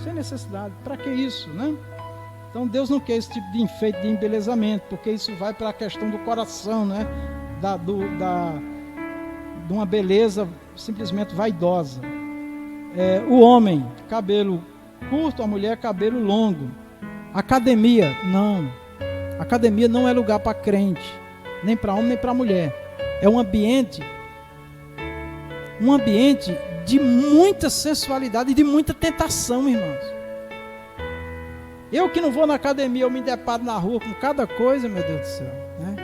Sem necessidade. Para que isso, né? Então, Deus não quer esse tipo de enfeite, de embelezamento, porque isso vai para a questão do coração, né? De uma beleza simplesmente vaidosa. O homem, cabelo curto, a mulher, cabelo longo. Academia, não. Academia não é lugar para crente, nem para homem, nem para mulher. É um ambiente de muita sensualidade e de muita tentação, irmãos. Eu que não vou na academia, eu me deparo na rua com cada coisa, meu Deus do céu, né?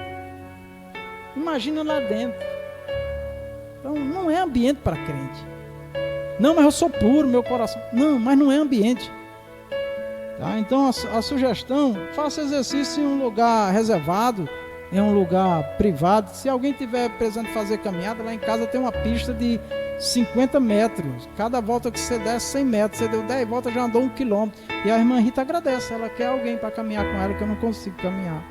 Imagina lá dentro. Então, não é ambiente para crente. Não, mas eu sou puro, meu coração. Não, mas não é ambiente. Tá? Então a sugestão, faça exercício em um lugar reservado, em um lugar privado. Se alguém tiver precisando fazer caminhada, lá em casa tem uma pista de 50 metros. Cada volta que você der 100 metros. Você deu 10 voltas, já andou 1 quilômetro. E a irmã Rita agradece, ela quer alguém para caminhar com ela, que eu não consigo caminhar.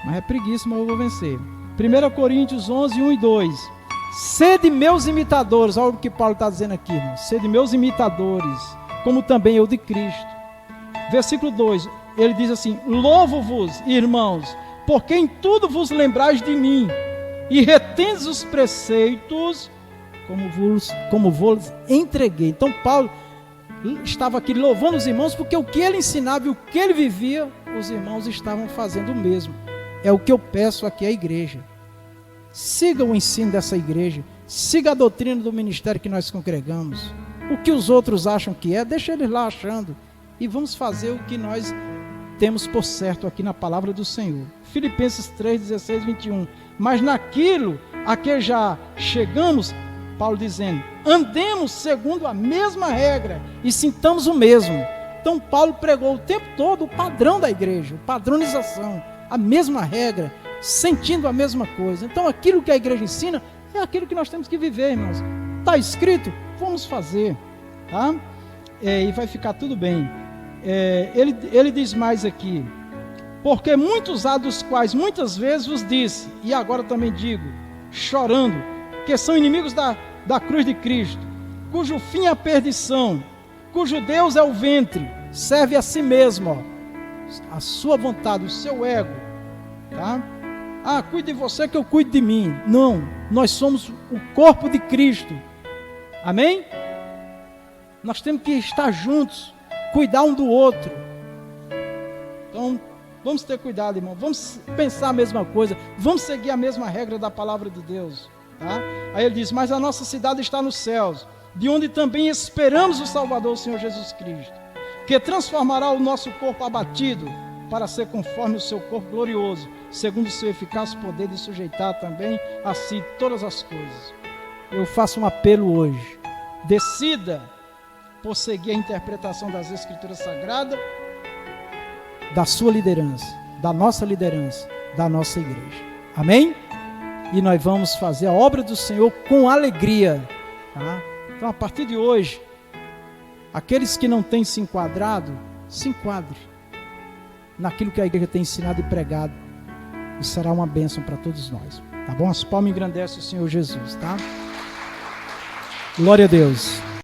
Mas é preguiça, mas eu vou vencer. 1 Coríntios 11, 1 e 2. Sede meus imitadores. Olha o que Paulo está dizendo aqui, irmão. Sede meus imitadores, como também eu de Cristo. Versículo 2, ele diz assim: louvo-vos, irmãos, porque em tudo vos lembrais de mim, e retendes os preceitos, como vos entreguei. Então Paulo estava aqui louvando os irmãos, porque o que ele ensinava e o que ele vivia, os irmãos estavam fazendo o mesmo. É o que eu peço aqui à igreja. Siga o ensino dessa igreja, siga a doutrina do ministério que nós congregamos. O que os outros acham que é, deixa eles lá achando. E vamos fazer o que nós temos por certo aqui na palavra do Senhor. Filipenses 3, 16, 21. Mas naquilo a que já chegamos, Paulo dizendo, andemos segundo a mesma regra e sintamos o mesmo. Então Paulo pregou o tempo todo o padrão da igreja, a padronização, a mesma regra, sentindo a mesma coisa. Então aquilo que a igreja ensina é aquilo que nós temos que viver, irmãos. Está escrito, vamos fazer, tá? E vai ficar tudo bem. Ele diz mais aqui: porque muitos há dos quais muitas vezes vos disse, e agora também digo, chorando, que são inimigos da cruz de Cristo, cujo fim é a perdição, cujo Deus é o ventre, serve a si mesmo, ó, a sua vontade, o seu ego, tá? Cuide de você que eu cuido de mim. Não, nós somos o corpo de Cristo. Amém? Nós temos que estar juntos, cuidar um do outro. Então, vamos ter cuidado, irmão. Vamos pensar a mesma coisa. Vamos seguir a mesma regra da palavra de Deus. Tá? Aí ele diz, mas a nossa cidade está nos céus, de onde também esperamos o Salvador, o Senhor Jesus Cristo, que transformará o nosso corpo abatido para ser conforme o seu corpo glorioso, segundo o seu eficaz poder de sujeitar também a si todas as coisas. Eu faço um apelo hoje: decida por seguir a interpretação das Escrituras Sagradas da sua liderança, da nossa liderança, da nossa igreja. Amém? E nós vamos fazer a obra do Senhor com alegria. Tá? Então, a partir de hoje, aqueles que não têm se enquadrado, se enquadre naquilo que a igreja tem ensinado e pregado. E será uma bênção para todos nós. Tá bom? As palmas engrandecem o Senhor Jesus, tá? Glória a Deus.